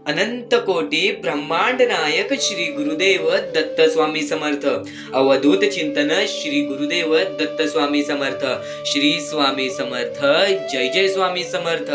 अनंत कोटी ब्रह्मांड नायक श्री गुरुदेव दत्त स्वामी समर्थ. अवधूत चिंतन श्री गुरुदेव दत्त स्वामी समर्थ. श्री स्वामी समर्थ. जय जय स्वामी समर्थ.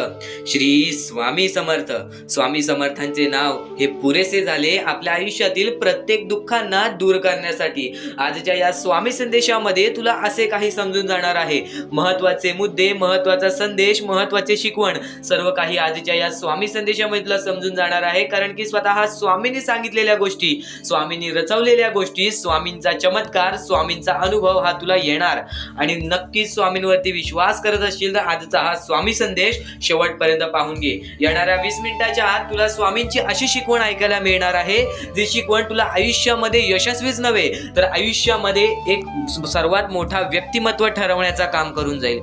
श्री स्वामी समर्थ. स्वामी समर्थांचे नाव हे पुरेसे झाले आपल्या आयुष्यातील प्रत्येक दुःखांना दूर करण्यासाठी. आजच्या या स्वामी संदेशामध्ये तुला असे काही समजून जाणार आहे. महत्वाचे मुद्दे, महत्वाचा संदेश, महत्वाचे शिकवण सर्व काही आजच्या या स्वामी संदेशामध्ये तुला समजून जाणार आहे. कारण की स्वतः स्वामींनी सांगितलेल्या गोष्टी, स्वामींनी रचवलेल्या गोष्टी, स्वामींचा चमत्कार, स्वामींचा अनुभव हा तुला येणार. आणि नक्कीच स्वामींवरती विश्वास करत असशील तर आजचा हा स्वामी संदेश शेवटपर्यंत पाहून घे. येणाऱ्या 20 मिनिटाच्या आत तुला स्वामींची अशी शिकवण ऐकायला मिळणार आहे जी शिकवण तुला आयुष्यामध्ये यशस्वीच नव्हे तर आयुष्यामध्ये एक सर्वात मोठा व्यक्तिमत्व ठरवण्याचा काम करून जाईल.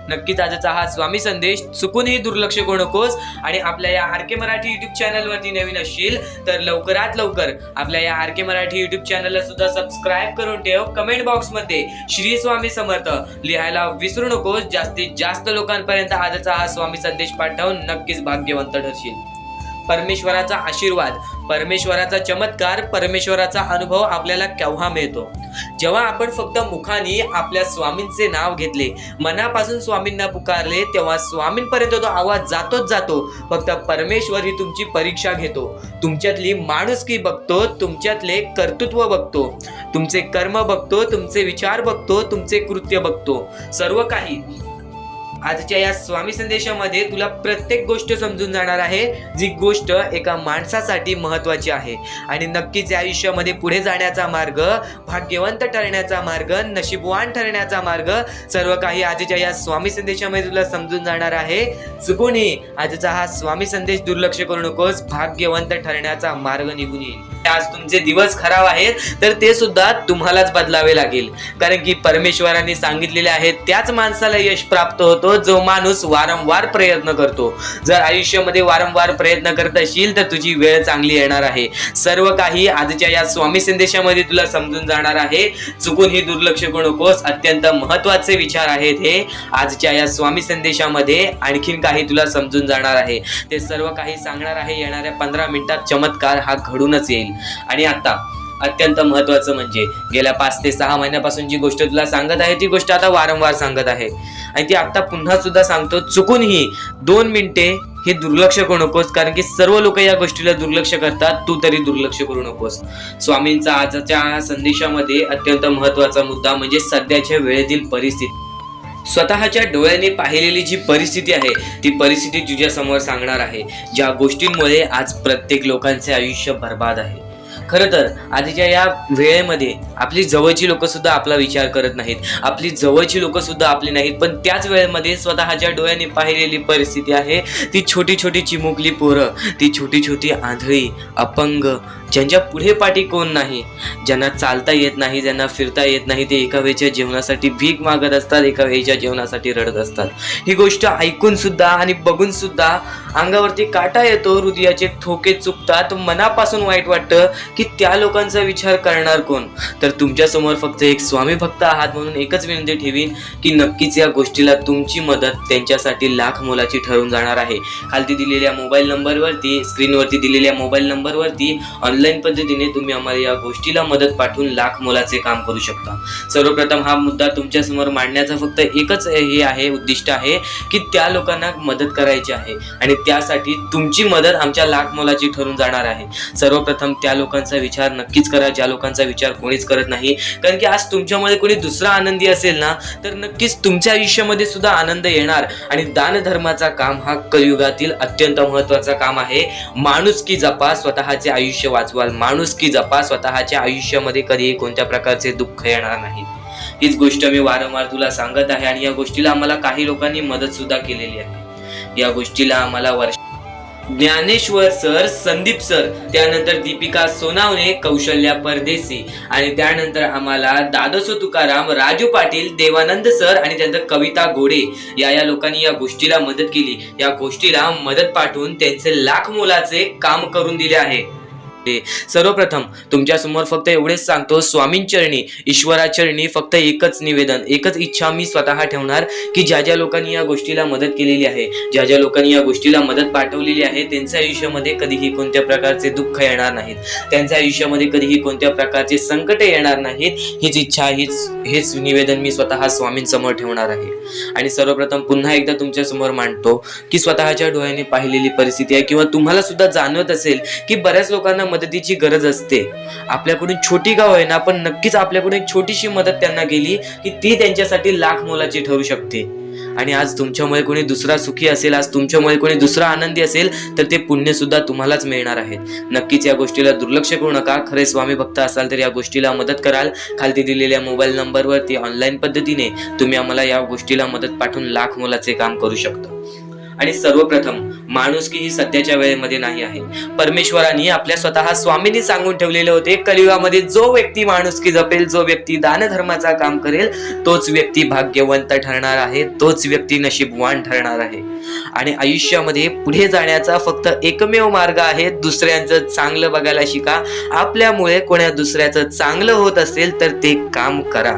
नक्कीच आजचा हा स्वामी संदेश चुकूनही दुर्लक्ष करू नकोस. आणि आपल्या या आर के मराठी युट्यूब चॅनलवरती नवीन असशील तर लवकरात लवकर आपल्या या आर के मराठी युट्यूब चॅनलला सुद्धा सबस्क्राईब करून ठेव. कमेंट बॉक्समध्ये श्री स्वामी समर्थ लिहायला विसरू नकोस. जास्तीत जास्त लोकांपर्यंत आजचा हा स्वामी संदेश पाठवून नक्कीच भाग्यवंत ठरशील. परमेश्वराचा आशीर्वाद, परमेश्वराचा चमत्कार, परमेश्वराचा अनुभव आपल्याला केव्हा मिळतो? जेव्हा आपण फक्त मुखाने आपल्या स्वामींचे नाव घेतले, मनापासून स्वामींना पुकारले, तेव्हा स्वामींपर्यंत तो आवाज जातोच जातो. फक्त परमेश्वर ही तुमची परीक्षा घेतो. तुमच्यातली माणुसकी बघतो, तुमच्यातले कर्तृत्व बघतो, तुमचे कर्म बघतो, तुमचे विचार बघतो, तुमचे कृत्य बघतो, सर्व काही. आजच्या या स्वामी संदेशामध्ये तुला प्रत्येक गोष्ट समजून जाणार आहे जी गोष्ट एका माणसासाठी महत्वाची आहे. आणि नक्कीच या आयुष्यामध्ये पुढे जाण्याचा मार्ग, भाग्यवंत ठरण्याचा मार्ग, नशीबवान ठरण्याचा मार्ग सर्व काही आजच्या या स्वामी संदेशामध्ये तुला समजून जाणार आहे. चुकूनही आजचा हा स्वामी संदेश दुर्लक्ष करू नकोस. भाग्यवंत ठरण्याचा मार्ग निघून येईल. आज तुमचे दिवस खराब आहेत तर ते सुद्धा तुम्हालाच बदलावे लागेल. कारण की परमेश्वरांनी सांगितलेले आहे त्याच माणसाला यश प्राप्त होतो जो माणूस वारंवार प्रयत्न करतो. जर आयुष्यामध्ये वारंवार प्रयत्न करत असशील तर तुझी वेळ चांगली येणार आहे. सर्व काही आजच्या या स्वामी संदेशामध्ये तुला समजून जाणार आहे. चुकूनही दुर्लक्ष करू नकोस. अत्यंत महत्वाचे विचार आहेत हे आजच्या या स्वामी संदेशामध्ये. आणखीन काही तुला समजून जाणार आहे. ते सर्व काही सांगणार आहे. येणाऱ्या 15 मिनिटात चमत्कार हा घडूनच येईल. आणि आता अत्यंत महत्वाचं म्हणजे गेल्या 5 ते 6 महिन्यापासून जी गोष्ट तुला सांगत आहे ती गोष्ट आता वारंवार सांगत आहे आणि ती आता पुन्हा सुद्धा सांगतो. चुकूनही 2 मिनिटे हे दुर्लक्ष करू नकोस. कारण की सर्व लोक या गोष्टीला दुर्लक्ष करतात, तू तरी दुर्लक्ष करू नकोस. स्वामींचा आजच्या संदेशामध्ये अत्यंत महत्वाचा मुद्दा म्हणजे सध्याच्या वेळेतील परिस्थिती. स्वतःच्या डोळ्यांनी पाहिलेली जी परिस्थिती आहे ती परिस्थिती तुझ्या समोर सांगणार आहे. ज्या गोष्टींमुळे आज प्रत्येक लोकांचे आयुष्य बर्बाद आहे. खरं तर आजच्या या वेळेमध्ये आपली जवळची लोक सुद्धा आपला विचार करत नाहीत, आपली जवळची लोक सुद्धा आपली नाहीत. पण त्याच वेळेमध्ये स्वतःच्या डोळ्यांनी पाहिलेली परिस्थिती आहे ती छोटी छोटी चिमुकली पोरं, ती छोटी छोटी आंधळी, अपंग, ज्यांच्या पुढे पाठी कोण नाही, ज्यांना चालता येत नाही, ज्यांना फिरता येत नाही, ते एका वेळच्या जेवणासाठी भीक मागत असतात, एका वेळच्या जेवणासाठी रडत असतात. ही गोष्ट ऐकून सुद्धा आणि बघून सुद्धा अंगावरती काटा येतो, हृदयाचे ठोके चुकतात, मनापासून वाईट वाटतं की त्या लोकांचा विचार करणार कोण? तर तुमच्या समोर फक्त एक स्वामी भक्त आहात म्हणून एकच विनंती ठेवीन की नक्कीच या गोष्टीला तुमची मदत त्यांच्यासाठी लाख मोलाची ठरून जाणार आहे. खालती दिलेल्या मोबाईल नंबरवरती, स्क्रीनवरती दिलेल्या मोबाईल नंबरवरती ऑनलाईन पद्धतीने तुम्ही आम्हाला या गोष्टीला मदत पाठवून लाख मोलाचे काम करू शकता. सर्वप्रथम हा मुद्दा तुमच्या समोर मांडण्याचा फक्त एकच हे आहे, उद्दिष्ट आहे की त्या लोकांना मदत करायची आहे आणि त्यासाठी तुमची मदत आमच्या लाख मोलाची ठरून जाणार आहे. सर्वप्रथम त्या लोकांचा विचार नक्कीच करा ज्या लोकांचा विचार कोणीच करत नाही. कारण की आज तुमच्यामध्ये कोणी दुसरा आनंदी असेल ना तर नक्कीच तुमच्या आयुष्यामध्ये सुद्धा आनंद येणार. आणि दान धर्माचा काम हा कलियुगातील अत्यंत महत्वाचा काम आहे. माणुसकी जपा, स्वतःचे आयुष्य वाचवाल. माणुसकी जपा, स्वतःच्या आयुष्यामध्ये कधीही कोणत्या प्रकारचे दुःख येणार नाही. हीच गोष्ट मी वारंवार तुला सांगत आहे आणि या गोष्टीला आम्हाला काही लोकांनी मदत सुद्धा केलेली आहे. या गोष्टीला आम्हाला ज्ञानेश्वर सर, संदीप सर, त्यानंतर दीपिका सोनावणे, कौशल्या परदेसी आणि त्यानंतर आम्हाला दादोसो तुकाराम, राजू पाटील, देवानंद सर आणि त्यानंतर कविता गोडे या लोकांनी या गोष्टीला मदत केली. या गोष्टीला मदत पाठवून त्यांचे लाख मोलाचे काम करून दिले आहे. होते. सर्वप्रथम तुमच्या समोर फक्त एवढेच सांगतो, स्वामींचरणी, ईश्वराचरणी फक्त एकच निवेदन, एकच इच्छा मी स्वतः ठेवणार की ज्या ज्या लोकांनी या गोष्टीला मदत केलेली आहे, ज्या ज्या लोकांनी या गोष्टीला मदत पाठवलेली आहे, त्यांच्या आयुष्यामध्ये कधीही कोणत्या प्रकारचे दुःख येणार नाहीत, त्यांच्या आयुष्यामध्ये कधीही कोणत्या प्रकारचे संकट येणार नाहीत. हीच इच्छा, हेच निवेदन मी स्वतः स्वामींसमोर ठेवणार आहे. आणि सर्वप्रथम पुन्हा एकदा तुमच्या समोर मांडतो की स्वतःच्या डोळ्याने पाहिलेली परिस्थिती आहे किंवा तुम्हाला सुद्धा जाणवत असेल की बऱ्याच लोकांना मदतीची गरज असते. आपल्याकडून छोटी का होईना पण नक्कीच आपल्याकडून एक छोटीशी मदत त्यांना केली की ती त्यांच्यासाठी लाख मोलाची ठरू शकते. आणि आज तुमच्यामुळे कोणी दुसरा सुखी असेल, आज तुमच्यामुळे कोणी दुसरा आनंदी असेल तर ते पुण्य सुद्धा तुम्हालाच मिळणार आहे. नक्कीच या गोष्टीला दुर्लक्ष करू नका. खरे स्वामी भक्त असाल तर या गोष्टीला मदत कराल. खालती दिलेल्या मोबाईल नंबरवरती ऑनलाईन पद्धतीने तुम्ही आम्हाला या गोष्टीला मदत पाठवून लाख मोलाचे काम करू शकता. आणि सर्वप्रथम माणुसकी ही सध्याच्या वेळेमध्ये नाही आहे. परमेश्वरांनी आपल्या स्वतः स्वामींनी सांगून ठेवलेले होते, कलियुगामध्ये जो व्यक्ती माणुसकी जपेल, जो व्यक्ती दानधर्माचा काम करेल, तोच व्यक्ती भाग्यवंत ठरणार आहे, तोच व्यक्ती नशीबवान ठरणार आहे. आणि आयुष्यामध्ये पुढे जाण्याचा फक्त एकमेव मार्ग आहे, दुसऱ्यांचं चांगलं बघायला शिका. आपल्यामुळे कोणा दुसऱ्याचं चांगलं होत असेल तर ते काम करा.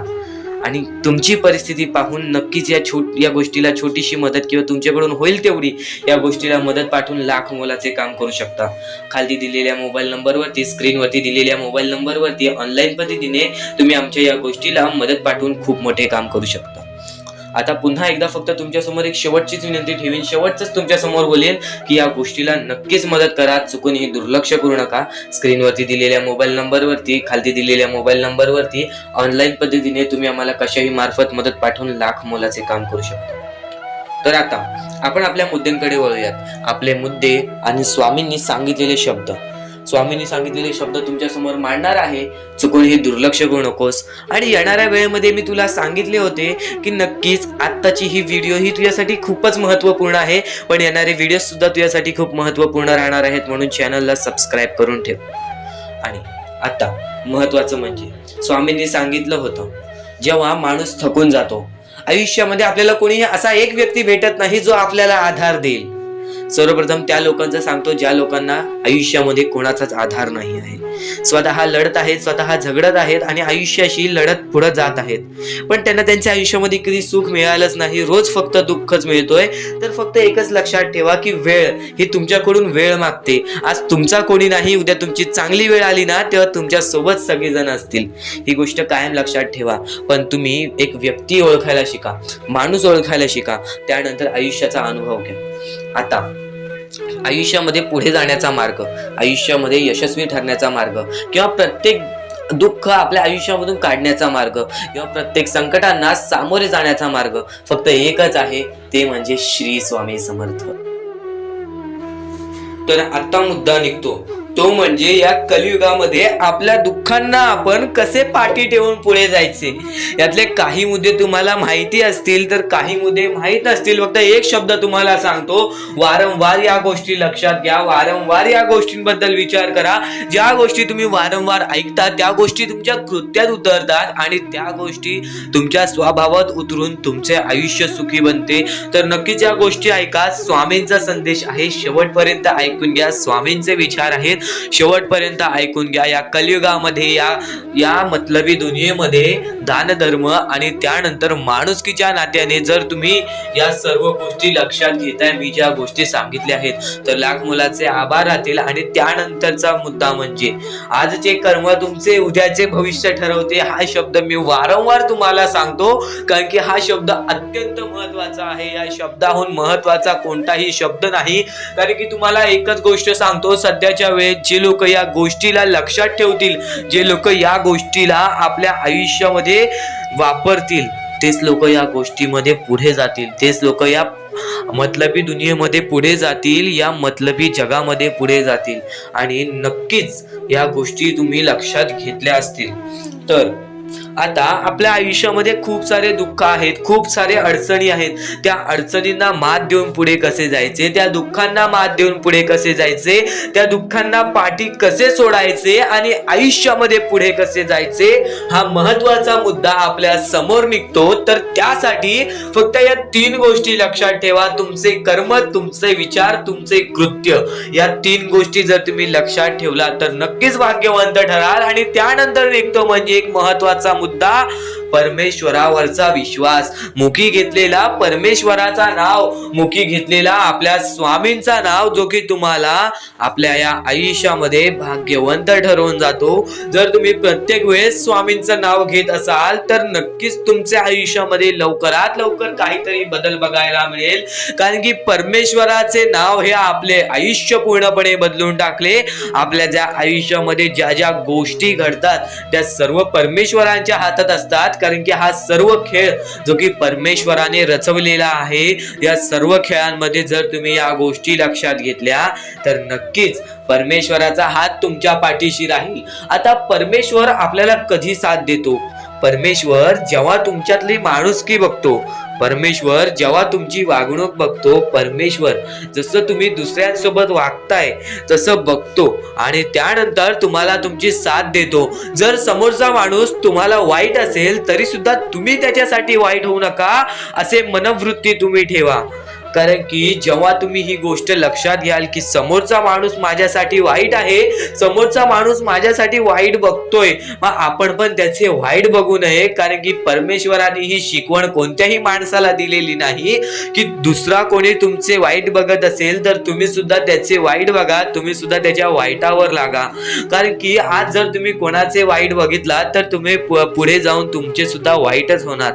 आणि तुमची परिस्थिती पाहून नक्कीच या गोष्टीला छोटीशी मदत किंवा तुमच्याकडून होईल तेवढी या गोष्टीला मदत पाठवून लाख मोलाचे काम करू शकता. खाली दिलेल्या मोबाईल नंबरवरती, स्क्रीनवरती दिलेल्या मोबाईल नंबरवरती ऑनलाईन पद्धतीने तुम्ही आमच्या या गोष्टीला मदत पाठवून खूप मोठे काम करू शकता. आता पुन्हा एकदा फक्त तुमच्यासमोर एक शेवटचीच विनंती ठेवीन, शेवटच तुमच्या समोर बोलेन की या गोष्टीला नक्कीच मदत करा, चुकूनही दुर्लक्ष करू नका. स्क्रीनवरती दिलेल्या मोबाईल नंबरवरती, खालती दिलेल्या मोबाईल नंबरवरती ऑनलाईन पद्धतीने तुम्ही आम्हाला कशाही मार्फत मदत पाठवून लाख मोलाचे काम करू शकता. तर आता आपण आपल्या मुद्द्यांकडे वळूयात. आपले मुद्दे आणि स्वामींनी सांगितलेले शब्द, स्वामींनी सांगितलेले शब्द तुमच्या समोर मांडणार आहे. चुकून हे दुर्लक्ष करू नकोस. आणि येणाऱ्या वेळेमध्ये मी तुला सांगितले होते की नक्कीच आत्ताची ही व्हिडिओ ही तुझ्यासाठी खूपच महत्वपूर्ण आहे, पण येणारे व्हिडिओ सुद्धा तुझ्यासाठी खूप महत्वपूर्ण राहणार आहेत, म्हणून चॅनलला सबस्क्राईब करून ठेव. आणि आता महत्वाचं म्हणजे स्वामींनी सांगितलं होतं, जेव्हा माणूस थकून जातो, आयुष्यामध्ये आपल्याला कोणीही असा एक व्यक्ती भेटत नाही जो आपल्याला आधार देईल. सर्वप्रथम त्या लोकांचं सांगतो ज्या लोकांना आयुष्यामध्ये कोणाचाच आधार नाही आहे, स्वतः लढत आहेत, स्वतः झगडत आहेत आणि आयुष्याशी लढत पुढे जात आहेत, पण त्यांना त्यांच्या आयुष्यामध्ये कधी सुख मिळालंच नाही, रोज फक्त दुःखच मिळतोय. तर फक्त एकच लक्षात ठेवा की वेळ ही तुमच्याकडून वेळ मागते. आज तुमचा कोणी नाही, उद्या तुमची चांगली वेळ आली ना तेव्हा तुमच्या सोबत सगळेजण असतील. ही गोष्ट कायम लक्षात ठेवा. पण तुम्ही एक व्यक्ती ओळखायला शिका, माणूस ओळखायला शिका, त्यानंतर आयुष्याचा अनुभव घ्या. आता आयुष्यामध्ये पुढे जाण्याचा मार्ग, आयुष्यामध्ये यशस्वी ठरण्याचा मार्ग किंवा प्रत्येक दुःख आपल्या आयुष्यामधून काढण्याचा मार्ग किंवा प्रत्येक संकटांना सामोरे जाण्याचा मार्ग फक्त एकच आहे, ते म्हणजे श्री स्वामी समर्थ. तर आता मुद्दा निघतो, तो म्हणजे या कलियुगामध्ये आपल्या दुःखांना आपण कसे पाठी ठेवून पुढे जायचे. यातले काही मुद्दे तुम्हाला माहिती असतील तर काही मुद्दे माहित नसतील. फक्त एक शब्द तुम्हाला सांगतो, वारंवार या गोष्टी लक्षात घ्या, वारंवार या गोष्टींबद्दल विचार करा. ज्या गोष्टी तुम्ही वारंवार ऐकता त्या गोष्टी तुमच्या कृत्यात उतरतात आणि त्या गोष्टी तुमच्या स्वभावात उतरून तुमचे आयुष्य सुखी बनते. तर नक्कीच या गोष्टी ऐका. स्वामींचा संदेश आहे, शेवटपर्यंत ऐकून घ्या. स्वामींचे विचार आहेत, शेवटपर्यंत ऐकून घ्या. या कलियुगामध्ये या मतलबी दुनियेमध्ये दानधर्म आणि त्यानंतर माणुसकीच्या नात्याने जर तुम्ही या सर्व गोष्टी लक्षात घेताय, मी ज्या गोष्टी सांगितल्या आहेत, तर लाख मोलाचे आभार राहतील. आणि त्यानंतरचा मुद्दा म्हणजे आजचे कर्म तुमचे उद्याचे भविष्य ठरवते. हा शब्द मी वारंवार तुम्हाला सांगतो कारण की हा शब्द अत्यंत महत्वाचा आहे. या शब्दाहून महत्वाचा कोणताही शब्द नाही. कारण की तुम्हाला एकच गोष्ट सांगतो, सध्याच्या वेळेत जे लोक या गोष्टीला लक्षात ठेवतील, जे लोक या गोष्टीला आपल्या आयुष्यामध्ये वापरतील, तेच लोक या गोष्टीमध्ये पुढे जातील, तेच लोक या मतलबी दुनियेमध्ये पुढे जातील, या मतलबी जगामध्ये पुढे जातील. आणि नक्कीच या गोष्टी तुम्ही लक्षात घेतल्या असतील तर आता आपल्या आयुष्यामध्ये खूप सारे दुःख आहेत, खूप सारे अडचणी आहेत. त्या अडचणींना मात देऊन पुढे कसे जायचे, त्या दुःखांना मात देऊन पुढे कसे जायचे, त्या दुःखांना पाठी कसे सोडायचे आणि आयुष्यामध्ये पुढे कसे जायचे, हा महत्वाचा मुद्दा आपल्या समोर निघतो. तर त्यासाठी फक्त या 3 गोष्टी लक्षात ठेवा. तुमचे कर्म, तुमचे विचार, तुमचे कृत्य, या 3 गोष्टी जर तुम्ही लक्षात ठेवला तर नक्कीच भाग्यवंत ठराल. आणि त्यानंतर निघतो म्हणजे एक महत्वाचा मुद्दा, परमेश्वरावरचा विश्वास. मुखी घेतलेला परमेश्वराचा नाव, मुखी घेतलेला आपल्या स्वामींचा नाव, जो की तुम्हाला आपल्या या आयुष्यामध्ये भाग्यवंत ठरवून जातो. जर तुम्ही प्रत्येक वेळेस स्वामींचं नाव घेत असाल तर नक्कीच तुमच्या आयुष्यामध्ये लवकरात लवकर काहीतरी बदल बघायला मिळेल. कारण की परमेश्वराचे नाव हे आपले आयुष्य पूर्णपणे बदलून टाकले. आपल्या ज्या आयुष्यामध्ये ज्या ज्या गोष्टी घडतात त्या सर्व परमेश्वरांच्या हातात असतात. कारण की हा सर्व खेळ जो की परमेश्वराने रचवलेला आहे, या सर्व खेळांमध्ये जर तुम्ही या गोष्टी लक्षात घेतल्या तर नक्कीच परमेश्वराचा हात तुमच्या पाठीशी राहील. आता परमेश्वर आपल्याला कधी साथ देतो? परमेश्वर जेव्हा तुमच्यातली माणुसकी बघतो, परमेश्वर जेव्हा तुमची वागणूक बघतो, परमेश्वर जसं तुम्ही दुसऱ्यांसोबत वागताय तसं बघतो आणि त्यानंतर तुम्हाला तुमची साथ देतो. जर समोरचा माणूस तुम्हाला वाईट असेल तरी सुद्धा तुम्ही त्याच्यासाठी वाईट होऊ नका, असे मनोवृत्ती तुम्ही ठेवा. कारण की जेव्हा तुम्ही ही गोष्ट लक्षात घ्याल की समोरचा माणूस माझ्यासाठी वाईट आहे, समोरचा माणूस माझ्यासाठी वाईट बघतोय, मग आपण पण त्याचे वाईट बघू नये. कारण की परमेश्वराने ही शिकवण कोणत्याही माणसाला दिलेली नाही की दुसरा कोणी तुमचे वाईट बघत असेल तर तुम्ही सुद्धा त्याचे वाईट बघा, तुम्ही सुद्धा त्याच्या वाईटावर लागा. कारण की आज जर तुम्ही कोणाचे वाईट बघितला तर तुम्ही पुढे जाऊन तुमचे सुद्धा वाईटच होणार.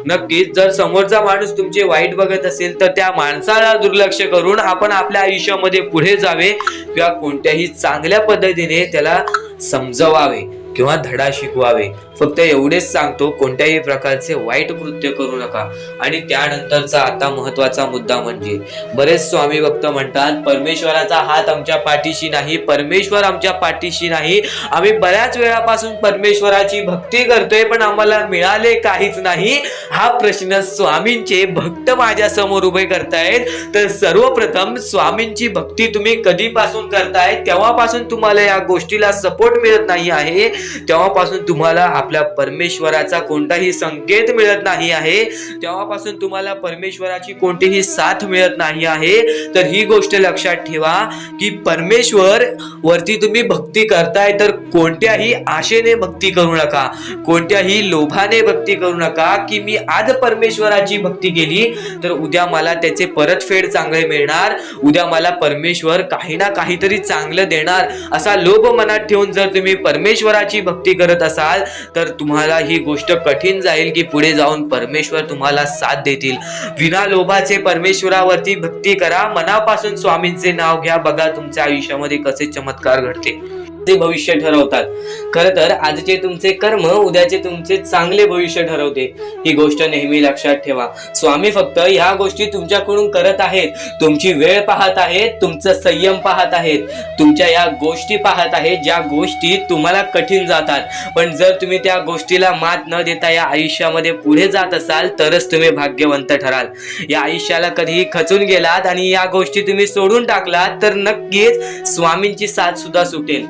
नक्कीच जर समोरचा माणूस तुमचे वाईट बघत असेल तर त्या माणसाला दुर्लक्ष करून आपण आपल्या आयुष्यामध्ये पुढे जावे किंवा कोणत्याही चांगल्या पद्धतीने त्याला समजवावे किंवा धडा शिकवावे. फक्त एवढेच सांगतो, कोणत्याही प्रकारचे वाईट कृत्य करू नका. आणि त्यानंतरचा आता महत्वाचा मुद्दा म्हणजे बरेच स्वामी भक्त म्हणतात परमेश्वराचा हात आमच्या पाठीशी नाही, परमेश्वर आमच्या पाठीशी नाही. आम्ही बऱ्याच वेळापासून परमेश्वराची भक्ती करतोय पण आम्हाला मिळाले काहीच नाही. हा प्रश्न स्वामींचे भक्त माझ्या समोर उभे करतायत. तर सर्वप्रथम स्वामींची भक्ती तुम्ही कधीपासून करताय तेव्हापासून तुम्हाला या गोष्टीला सपोर्ट मिळत नाही आहे, तेव्हापासून तुम्हाला आपल्या परमेश्वराचा कोणताही संकेत मिळत नाही आहे, तेव्हापासून तुम्हाला परमेश्वराची कोणतीही साथ मिळत नाही आहे. तर ही गोष्ट लक्षात ठेवा की परमेश्वर वरती तुम्ही भक्ती करताय तर कोणत्याही आशेने भक्ती करू नका, कोणत्याही लोभाने भक्ती करू नका की मी आज परमेश्वराची भक्ती केली तर उद्या मला त्याचे परतफेड चांगले मिळणार, उद्या मला परमेश्वर काही ना काहीतरी चांगलं देणार, असा लोभ मनात ठेवून जर तुम्ही परमेश्वराची भक्ती करत असाल तर तुम्हाला ही गोष्ट कठीण जाईल की पुढे जाऊन परमेश्वर तुम्हाला साथ देतील. विना लोभाचे परमेश्वरावरती भक्ती करा, मनापासून स्वामींचे नाव घ्या, बघा तुमच्या आयुष्यामध्ये कसे चमत्कार घडते. ते भविष्य ठरवतात. खरं तर आजचे तुमचे कर्म उद्याचे तुमचे चांगले भविष्य ठरवते. ही गोष्ट नेहमी लक्षात ठेवा. स्वामी फक्त ह्या गोष्टी तुमच्याकडून करत आहेत, तुमची वेळ पाहत आहेत, तुमचं संयम पाहत आहेत, तुमच्या या गोष्टी पाहत आहेत ज्या गोष्टी तुम्हाला कठीण जातात. पण जर तुम्ही त्या गोष्टीला मात न देता या आयुष्यामध्ये पुढे जात असाल तरच तुम्ही भाग्यवंत ठराल. या आयुष्याला कधीही खचून गेलात आणि या गोष्टी तुम्ही सोडून टाकलात तर नक्कीच स्वामींची साथ सुद्धा सुटेल.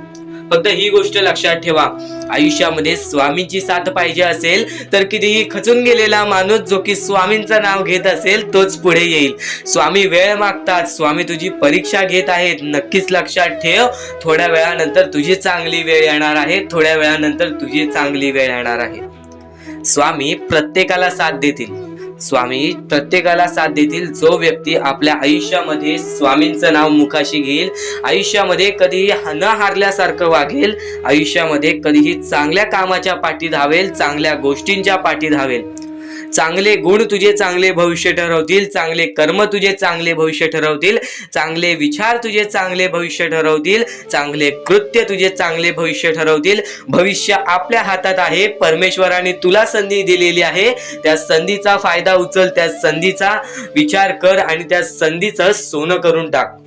फक्त ही गोष्ट लक्षात ठेवा, आयुष्यामध्ये स्वामींची साथ पाहिजे असेल तर कितीही खचून गेलेला माणूस जो की स्वामींचं नाव घेत असेल तोच पुढे येईल. स्वामी वेळ मागतात, स्वामी तुझी परीक्षा घेत आहेत. नक्कीच लक्षात ठेव, थोड्या वेळानंतर तुझी चांगली वेळ येणार आहे, थोड्या वेळानंतर तुझी चांगली वेळ येणार आहे. स्वामी प्रत्येकाला साथ देतील, स्वामी प्रत्येकाला साथ देतील. जो व्यक्ती आपल्या आयुष्यामध्ये स्वामींचं नाव मुखाशी घेईल, आयुष्यामध्ये कधीही न हारल्यासारखं वागेल, आयुष्यामध्ये कधीही चांगल्या कामाच्या पाठी धावेल, चांगल्या गोष्टींच्या पाठी धावेल. चांगले गुण तुझे चांगले भविष्य ठरवतील, चांगले कर्म तुझे चांगले भविष्य ठरवतील, चांगले विचार तुझे चांगले भविष्य ठरवतील, चांगले कृत्य तुझे चांगले भविष्य ठरवतील. भविष्य आपल्या हातात आहे, परमेश्वराने तुला संधी दिलेली आहे. त्या संधीचा फायदा उचल, त्या संधीचा विचार कर आणि त्या संधीचं सोनं करून टाक.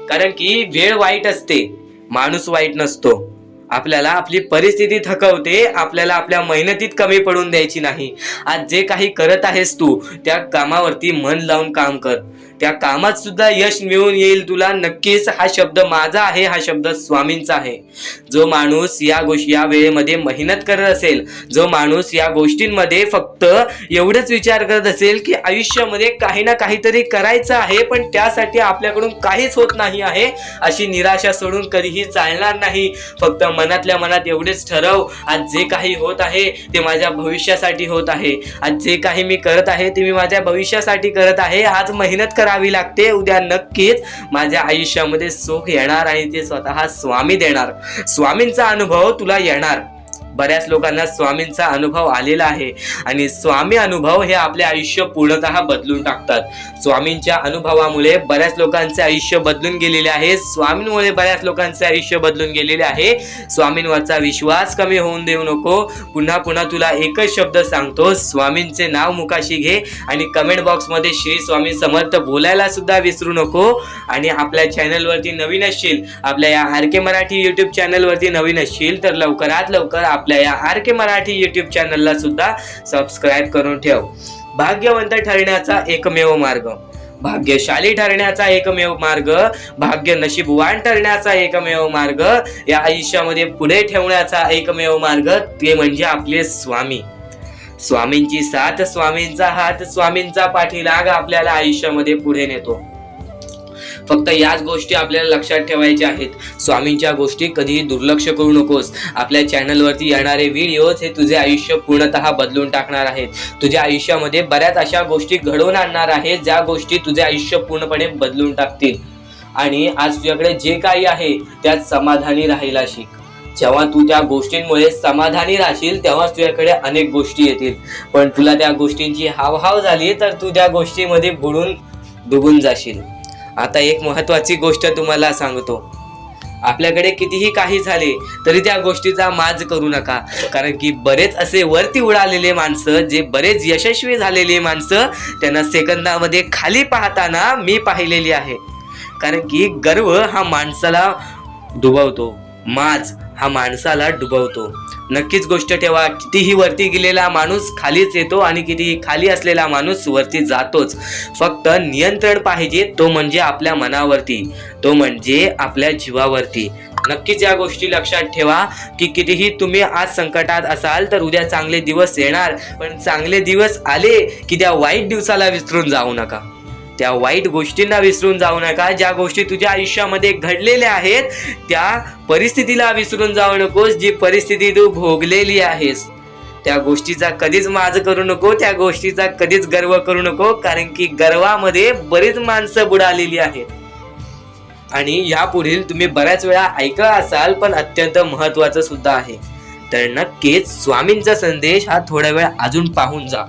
कारण की वेळ वाईट असते, माणूस वाईट नसतो. आपल्याला आपली परिस्थिती थकवते, आपल्याला आपल्या मेहनतीत कमी पडून द्यायची नाही. आज जे काही करत आहेस तू, त्या कामावरती मन लावून काम कर. त्या कामात सुद्धा यश मिळून येईल तुला नक्कीच. हा शब्द माझा आहे, हा शब्द स्वामींचा आहे. जो माणूस या वेळेमध्ये मेहनत करत असेल, जो माणूस या गोष्टींमध्ये फक्त एवढंच विचार करत असेल की आयुष्यामध्ये काही ना काहीतरी करायचं आहे, पण त्यासाठी आपल्याकडून काहीच होत नाही आहे, अशी निराशा सोडून कधीही चालणार नाही. फक्त मनातल्या मनात एवढेच ठरव, आज जे काही होत आहे ते माझ्या भविष्यासाठी होत आहे. आज जे काही मी करत आहे ते मी माझ्या भविष्यासाठी करत आहे. आज मेहनत करावी लागते, उद्या नक्कीच माझ्या आयुष्यामध्ये सुख येणार आणि ते स्वतः स्वामी देणार. स्वामींचा अनुभव तुला येणार. बऱ्याच लोकांना स्वामींचा अनुभव आलेला आहे आणि स्वामी अनुभव हे आपले आयुष्य पूर्णतः बदलून टाकतात. स्वामींच्या अनुभवामुळे बऱ्याच लोकांचे आयुष्य बदलून गेलेले आहे. स्वामींमुळे बऱ्याच लोकांचे आयुष्य बदलून गेलेले आहे. स्वामींवरचा विश्वास कमी होऊन देऊ नको. पुन्हा पुन्हा तुला एकच शब्द सांगतो, स्वामींचे नाव मुखाशी घे आणि कमेंट बॉक्स मध्ये श्री स्वामी समर्थ बोलायला सुद्धा विसरू नको. आणि आपल्या चॅनलवरती नवीन असशील, आपल्या या RK मराठी युट्यूब चॅनलवरती नवीन असशील तर लवकरात लवकर आपल्या या RK मराठी युट्यूब चॅनलला सुद्धा सबस्क्राईब करून ठेव. भाग्यवंत ठरण्याचा एकमेव मार्ग, भाग्यशाली ठरण्याचा एकमेव मार्ग, भाग्य नशीबवान ठरण्याचा एकमेव मार्ग, या आयुष्यामध्ये पुढे ठेवण्याचा एकमेव मार्ग ते म्हणजे आपले स्वामी. स्वामींची साथ, स्वामींचा हात, स्वामींचा पाठीलाग आपल्याला आयुष्यामध्ये पुढे नेतो. फक्त याच गोष्टी आपल्याला लक्षात ठेवायच्या आहेत. स्वामींच्या गोष्टी कधीही दुर्लक्ष करू नकोस. आपल्या चॅनलवरती येणारे व्हिडिओज हे तुझे आयुष्य पूर्णतः बदलून टाकणार आहेत. तुझ्या आयुष्यामध्ये बऱ्याच अशा गोष्टी घडवून आणणार आहेत ज्या गोष्टी तुझे आयुष्य पूर्णपणे बदलून टाकतील. आणि आज तुझ्याकडे जे काही आहे त्यात समाधानी राहायला शिक. जेव्हा तू त्या गोष्टींमुळे समाधानी राहशील तेव्हा तुझ्याकडे अनेक गोष्टी येतील. पण तुला त्या गोष्टींची हावभाव झाली तर तू त्या गोष्टीमध्ये बुडून डुबून जाशील. आता एक महत्वाची गोष्ट तुम्हाला सांगतो, आपल्याकडे कितीही काही झाले तरी त्या गोष्टीचा माज करू नका. कारण की बरेच असे वरती उडालेले माणसं, जे बरेच यशस्वी झालेले माणसं, त्यांना सेकंदामध्ये खाली पाहताना मी पाहिलेली आहे. कारण की गर्व हा माणसाला डुबवतो, माज हा माणसाला डुबवतो. नक्कीच गोष्ट ठेवा, कितीही वरती गेलेला माणूस खालीच येतो आणि कितीही खाली असलेला माणूस वरती जातोच. फक्त नियंत्रण पाहिजे, तो म्हणजे आपल्या मनावरती, तो म्हणजे आपल्या जीवावरती. नक्कीच या गोष्टी लक्षात ठेवा की कितीही तुम्ही आज संकटात असाल तर उद्या चांगले दिवस येणार. पण चांगले दिवस आले की त्या वाईट दिवसाला विसरून जाऊ नका, त्या वाईट गोष्टींना विसरून जाऊ नका. ज्या गोष्टी तुझ्या आयुष्यामध्ये घडलेल्या आहेत त्या परिस्थितीला विसरून जाऊ नकोस. जी परिस्थिती तू भोगलेली आहेस त्या गोष्टीचा कधीच माज करू नको, त्या गोष्टीचा कधीच गर्व करू नको. कारण की गर्वामध्ये बरीच माणसं बुडालेली आहेत. आणि यापुढील तुम्ही बऱ्याच वेळा ऐकलं असाल, पण अत्यंत महत्वाचं सुद्धा आहे. तर नक्कीच स्वामींचा संदेश हा थोडा वेळ अजून पाहून जा.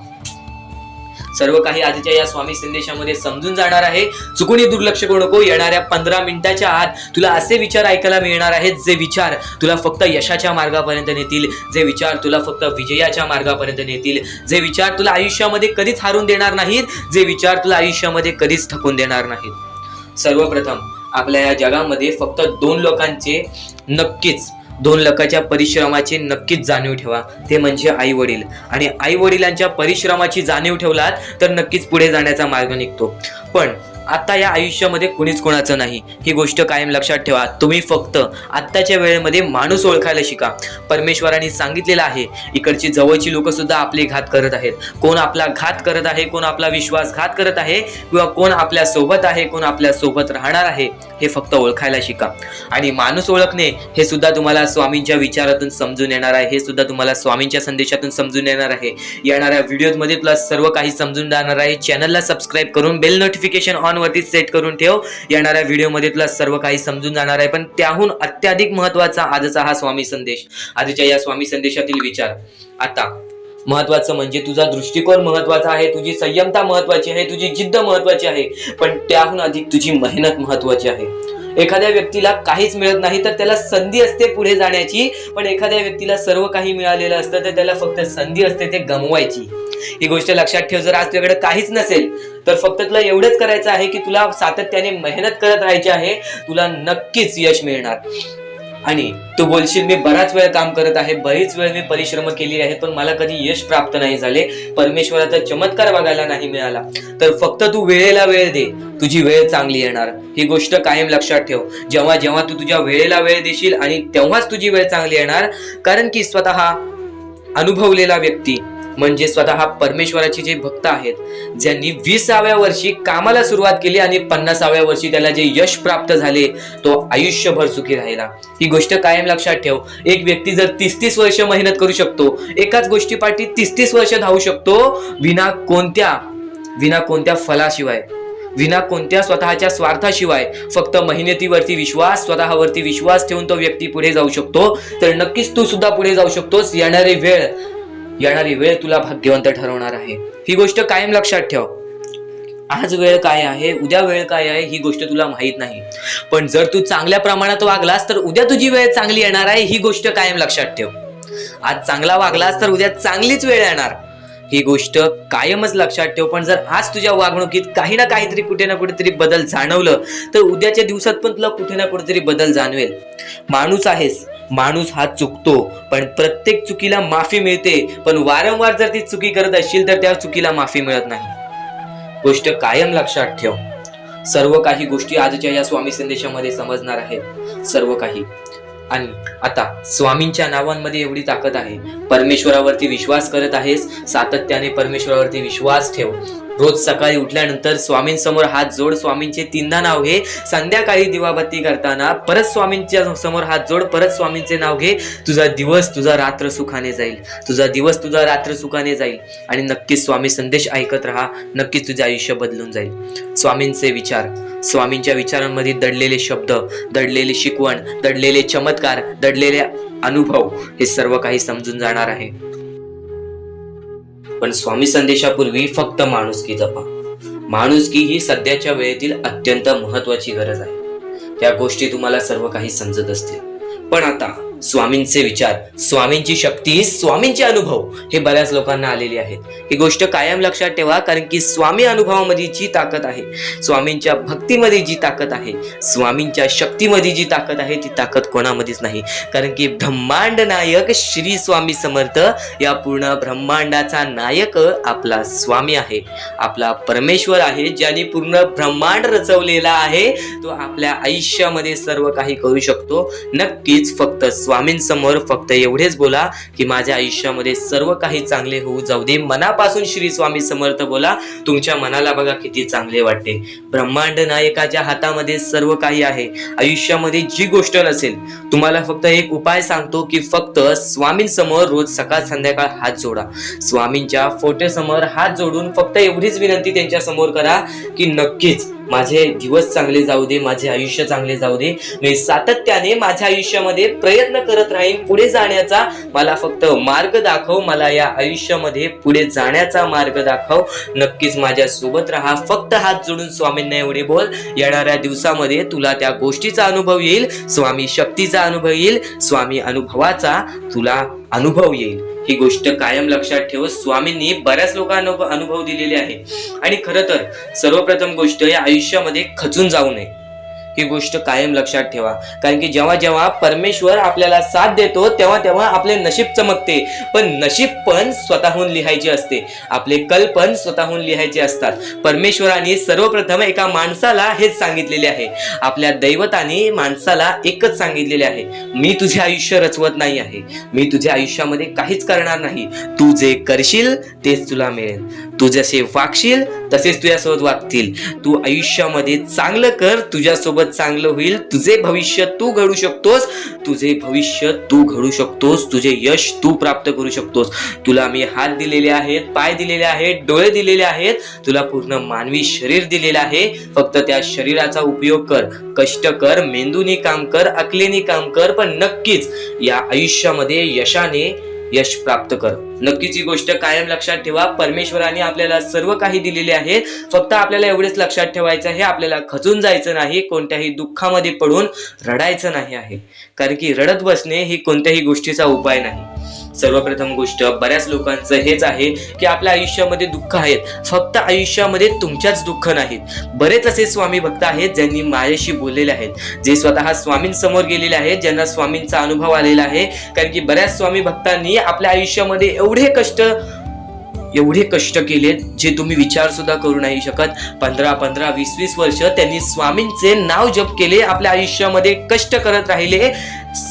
सर्व काही आजच्या या स्वामी संदेशामध्ये समजून जाणार आहे. चुकूनही दुर्लक्ष करू नको. येणाऱ्या 15 मिनिटाच्या आत तुला असे विचार ऐकायला मिळणार आहेत जे विचार तुला फक्त यशाच्या मार्गापर्यंत नेतील, जे विचार तुला फक्त विजयाच्या मार्गापर्यंत नेतील, जे विचार तुला आयुष्यामध्ये कधीच हारून देणार नाहीत, जे विचार तुला आयुष्यामध्ये कधीच थकून देणार नाहीत. सर्वप्रथम आपल्या या जगामध्ये फक्त 2 लोकांचे, नक्कीच 2 लोकांच्या परिश्रमाची नक्कीच जाणीव ठेवा, ते म्हणजे आई वडील. आणि आई वडिलांच्या परिश्रमाची जाणीव ठेवलात तर नक्कीच पुढे जाण्याचा मार्ग निघतो. पण आता या आयुष्यामध्ये कुणीच कोणाचं नाही, ही गोष्ट कायम लक्षात ठेवा. तुम्ही फक्त आत्ताच्या वेळेमध्ये माणूस ओळखायला शिका. परमेश्वराने सांगितलेलं आहे, इकडची जवळची लोक सुद्धा आपले घात करत आहेत. कोण आपला घात करत आहे, कोण आपला विश्वासघात करत आहे, किंवा कोण आपल्या सोबत आहे, कोण आपल्या सोबत राहणार आहे, हे फक्त ओळखायला शिका. आणि माणूस ओळखणे हे सुद्धा तुम्हाला स्वामींच्या विचारातून समजून येणार आहे, हे सुद्धा तुम्हाला स्वामींच्या संदेशातून समजून येणार आहे. येणाऱ्या व्हिडिओमध्ये तुला सर्व काही समजून जाणार आहे. चॅनलला सबस्क्राईब करून बेल नोटिफिकेशन ऑन वरती सेट करून ठेव. येणाऱ्या व्हिडिओमध्ये तुला सर्व काही समजून जाणार आहे. पण त्याहून अत्याधिक महत्वाचा आजचा हा स्वामी संदेश, आजच्या या स्वामी संदेशातील विचार. आता महत्वाचं म्हणजे तुझा दृष्टिकोन महत्वाचा आहे, तुझी संयमता महत्वाची आहे, तुझी जिद्द महत्वाची आहे, पण त्याहून अधिक तुझी मेहनत महत्वाची आहे. एखाद्या व्यक्तीला काहीच मिळत नाही तर त्याला संधी असते पुढे जाण्याची, पण एखाद्या व्यक्तीला सर्व काही मिळालेलं असतं तर त्याला फक्त संधी असते ते गमवायची. ही गोष्ट लक्षात ठेव. जर आज तुझ्याकडे काहीच नसेल तर फक्त तुला एवढंच करायचं आहे की तुला सातत्याने मेहनत करत राहायची आहे. तुला नक्कीच यश मिळणार. आणि तू बोलशील मी बराच वेळ काम करत आहे, बरीच वेळ मी परिश्रम केली आहे, पण मला कधी यश प्राप्त नाही झाले, परमेश्वराचा चमत्कार बघायला नाही मिळाला, तर फक्त तू वेळेला वेळ दे, तुझी वेळ चांगली येणार. ही गोष्ट कायम लक्षात ठेव. जेव्हा जेव्हा तू तुझ्या वेळेला वेळ देशील आणि तेव्हाच तुझी वेळ चांगली येणार. कारण की स्वतः अनुभवलेला व्यक्ती म्हणजे स्वतः परमेश्वराचे जे भक्त आहेत, ज्यांनी 20व्या वर्षी कामाला सुरुवात केली आणि 50व्या वर्षी त्याला जे यश प्राप्त झाले, तो आयुष्यभर सुखी राहिला. ही गोष्ट कायम लक्षात ठेव. एक व्यक्ती जर 30-30 वर्ष मेहनत करू शकतो, एकाच गोष्टीपाठी 30-30 वर्ष धावू शकतो, विना कोणत्या फलाशिवाय, विना कोणत्या स्वतःच्या स्वार्थाशिवाय, फक्त मेहनतीवरती विश्वास, स्वतःवरती विश्वास ठेवून तो व्यक्ती पुढे जाऊ शकतो, तर नक्कीच तू सुद्धा पुढे जाऊ शकतोस. येणारी वेळ तुला भाग्यवंत ठरवणार आहे. ही गोष्ट कायम लक्षात ठेव. आज वेळ काय आहे, उद्या वेळ काय आहे, ही गोष्ट तुला माहित नाही, पण जर तू चांगल्या प्रमाणात वागलास तर उद्या तुझी वेळ चांगली येणार आहे. ही गोष्ट कायम लक्षात ठेव. आज चांगला वागलास तर उद्या चांगलीच वेळ येणार. ही गोष्ट कायमच लक्षात ठेव. पण जर आज तुझ्या वागणुकीत काही ना काहीतरी कुठे ना कुठेतरी बदल जाणवलं, तर उद्याच्या दिवसात पण तुला कुठे ना कुठेतरी बदल जाणवेल. माणूस आहेस, माणूस हा चुकतो, पण प्रत्येक चुकीला माफी मिळते. पण वारंवार जर ती चुकी करत असशील तर त्या चुकीला माफी मिळत नाही. गोष्ट कायम लक्षात ठेव. सर्व काही गोष्टी आजच्या या स्वामी संदेशामध्ये समजणार आहेत, सर्व काही. आणि आता स्वामींच्या नावांमध्ये एवढी ताकद आहे. परमेश्वरावरती विश्वास करत आहेस, सातत्याने परमेश्वरावरती विश्वास ठेव. रोज सकाळी उठल्यानंतर स्वामींसमोर हात जोड, स्वामींचे 3दा नाव घे. संध्याकाळी दिवाबत्ती करताना परत स्वामींच्या समोर हात जोड, परत स्वामींचे नाव घे. तुझा दिवस, तुझा रात्र सुखाने जाईल. तुझा दिवस, तुझा रात्र सुखाने जाईल. आणि नक्कीच स्वामी संदेश ऐकत राहा. नक्कीच तुझे आयुष्य बदलून जाईल. स्वामींचे विचार, स्वामींच्या विचारांमध्ये दडलेले शब्द, दडलेले शिकवण, दडलेले चमत्कार, दडलेले अनुभव, हे सर्व काही समजून जाणार आहे. पण स्वामी संदेशापूर्वी फक्त माणुसकी जपा. माणुसकी ही सध्याच्या वेळेतील अत्यंत महत्वाची गरज आहे. त्या गोष्टी तुम्हाला सर्व काही समजत असतील, पण आता स्वामींचे विचार, स्वामींची शक्ती, स्वामींचे अनुभव हे बऱ्याच लोकांना आलेले आहेत. ही गोष्ट कायम लक्षात ठेवा. कारण की स्वामी अनुभवामध्ये जी ताकद आहे, स्वामींच्या भक्तीमध्ये जी ताकद आहे, स्वामींच्या शक्तीमध्ये जी ताकद आहे, ती ताकद कोणामध्येच नाही. कारण की ब्रह्मांड नायक श्री स्वामी समर्थ, या पूर्ण ब्रह्मांडाचा नायक आपला स्वामी आहे, आपला परमेश्वर आहे, ज्याने पूर्ण ब्रह्मांड रचवलेला आहे. तो आपल्या आयुष्यामध्ये सर्व काही करू शकतो. नक्कीच फक्त स्वामींसमोर फक्त एवढेच बोला की माझ्या आयुष्यामध्ये सर्व काही चांगले होऊ जाऊ दे. मनापासून श्री स्वामी समर्थ बोला. तुमच्या मनाला बघा किती चांगले वाटते. ब्रह्मांड नायकाच्या हातामध्ये सर्व काही आहे. आयुष्यामध्ये जी गोष्ट नसेल, तुम्हाला फक्त एक उपाय सांगतो की फक्त स्वामींसमोर रोज सकाळ संध्याकाळ हात जोडा. स्वामींच्या फोटो समोर हात जोडून फक्त एवढीच विनंती त्यांच्या समोर करा की नक्कीच माझे दिवस चांगले जाऊ दे, माझे आयुष्य चांगले जाऊ दे. मी सातत्याने माझ्या आयुष्यामध्ये प्रयत्न करत राहीन पुढे जाण्याचा. मला फक्त मार्ग दाखव, मला या आयुष्यामध्ये पुढे जाण्याचा मार्ग दाखव. नक्कीच माझ्या सोबत राहा. फक्त हात जोडून स्वामींना एवढे बोल. येणाऱ्या दिवसामध्ये तुला त्या गोष्टीचा अनुभव येईल, स्वामी शक्तीचा अनुभव येईल, स्वामी अनुभवाचा तुला अनुभव येईल. ही गोष्ट कायम लक्षात ठेव. स्वामींनी बऱ्याच लोकांना अनुभव दिलेले आहे. आणि खरं तर सर्वप्रथम गोष्ट, या आयुष्यामध्ये खचून जाऊ नये. ही गोष्ट कायम लक्षात ठेवा. कारण की जेव्हा जेव्हा परमेश्वर आपल्याला साथ देतो, तेव्हा तेव्हा आपले नशीब चमकते. पण नशीब पण स्वतःहून लिहायचे असते. आपले कल पण स्वतःहून लिहायचे असतात. परमेश्वराने सर्वप्रथम एका माणसाला हेच सांगितलेले आहे. आपल्या दैवताने माणसाला एकच सांगितलेले आहे, मी तुझे आयुष्य रचवत नाही आहे, मी तुझ्या आयुष्यामध्ये काहीच करणार नाही. तू जे करशील तेच तुला मिळेल. तू जसे वागशील तसेच तुझ्यासोबत वागतील. तू आयुष्यामध्ये चांगलं कर, तुझ्यासोबत चांगलं होईल. तुझे भविष्य तू घडू शकतोस, तुझे भविष्य तू घडू शकतोस, तुझे यश तू प्राप्त करू शकतोस. तुला मी हात दिलेले आहेत, पाय दिलेले आहेत, डोळे दिलेले आहेत, तुला पूर्ण मानवी शरीर दिलेलं आहे. फक्त त्या शरीराचा उपयोग कर, कष्ट कर, मेंदूने काम कर, अकलेने काम कर, पण नक्कीच या आयुष्यामध्ये यशाने यश प्राप्त कर. नक्कीच ही गोष्ट कायम लक्षात ठेवा. परमेश्वराने आपल्याला सर्व काही दिलेले आहे. फक्त आपल्याला एवढेच लक्षात ठेवायचं आहे, आपल्याला खचून जायचं नाही, कोणत्याही दुःखामध्ये पडून रडायचं नाही आहे. कारण की रडत बसणे ही कोणत्याही गोष्टीचा उपाय नाही. सर्वप्रथम गोष्ट बऱ्याच लोकांचं हेच आहे की आपल्या आयुष्यामध्ये दुःख आहेत, फक्त आयुष्यामध्ये तुमच्याच दुःख नाहीत. बरेच असे स्वामी भक्त आहेत ज्यांनी माझ्याशी बोललेले आहेत, जे स्वतः स्वामींसमोर गेलेले आहेत, ज्यांना स्वामींचा अनुभव आलेला आहे. कारण की बऱ्याच स्वामी भक्तांनी आपल्या आयुष्यामध्ये एवढे कष्ट केलेत जे तुम्ही विचार सुद्धा करू नाही शकत. 15 20 वर्ष त्यांनी स्वामींचे नाव जप केले, आपल्या आयुष्यामध्ये कष्ट करत राहिले,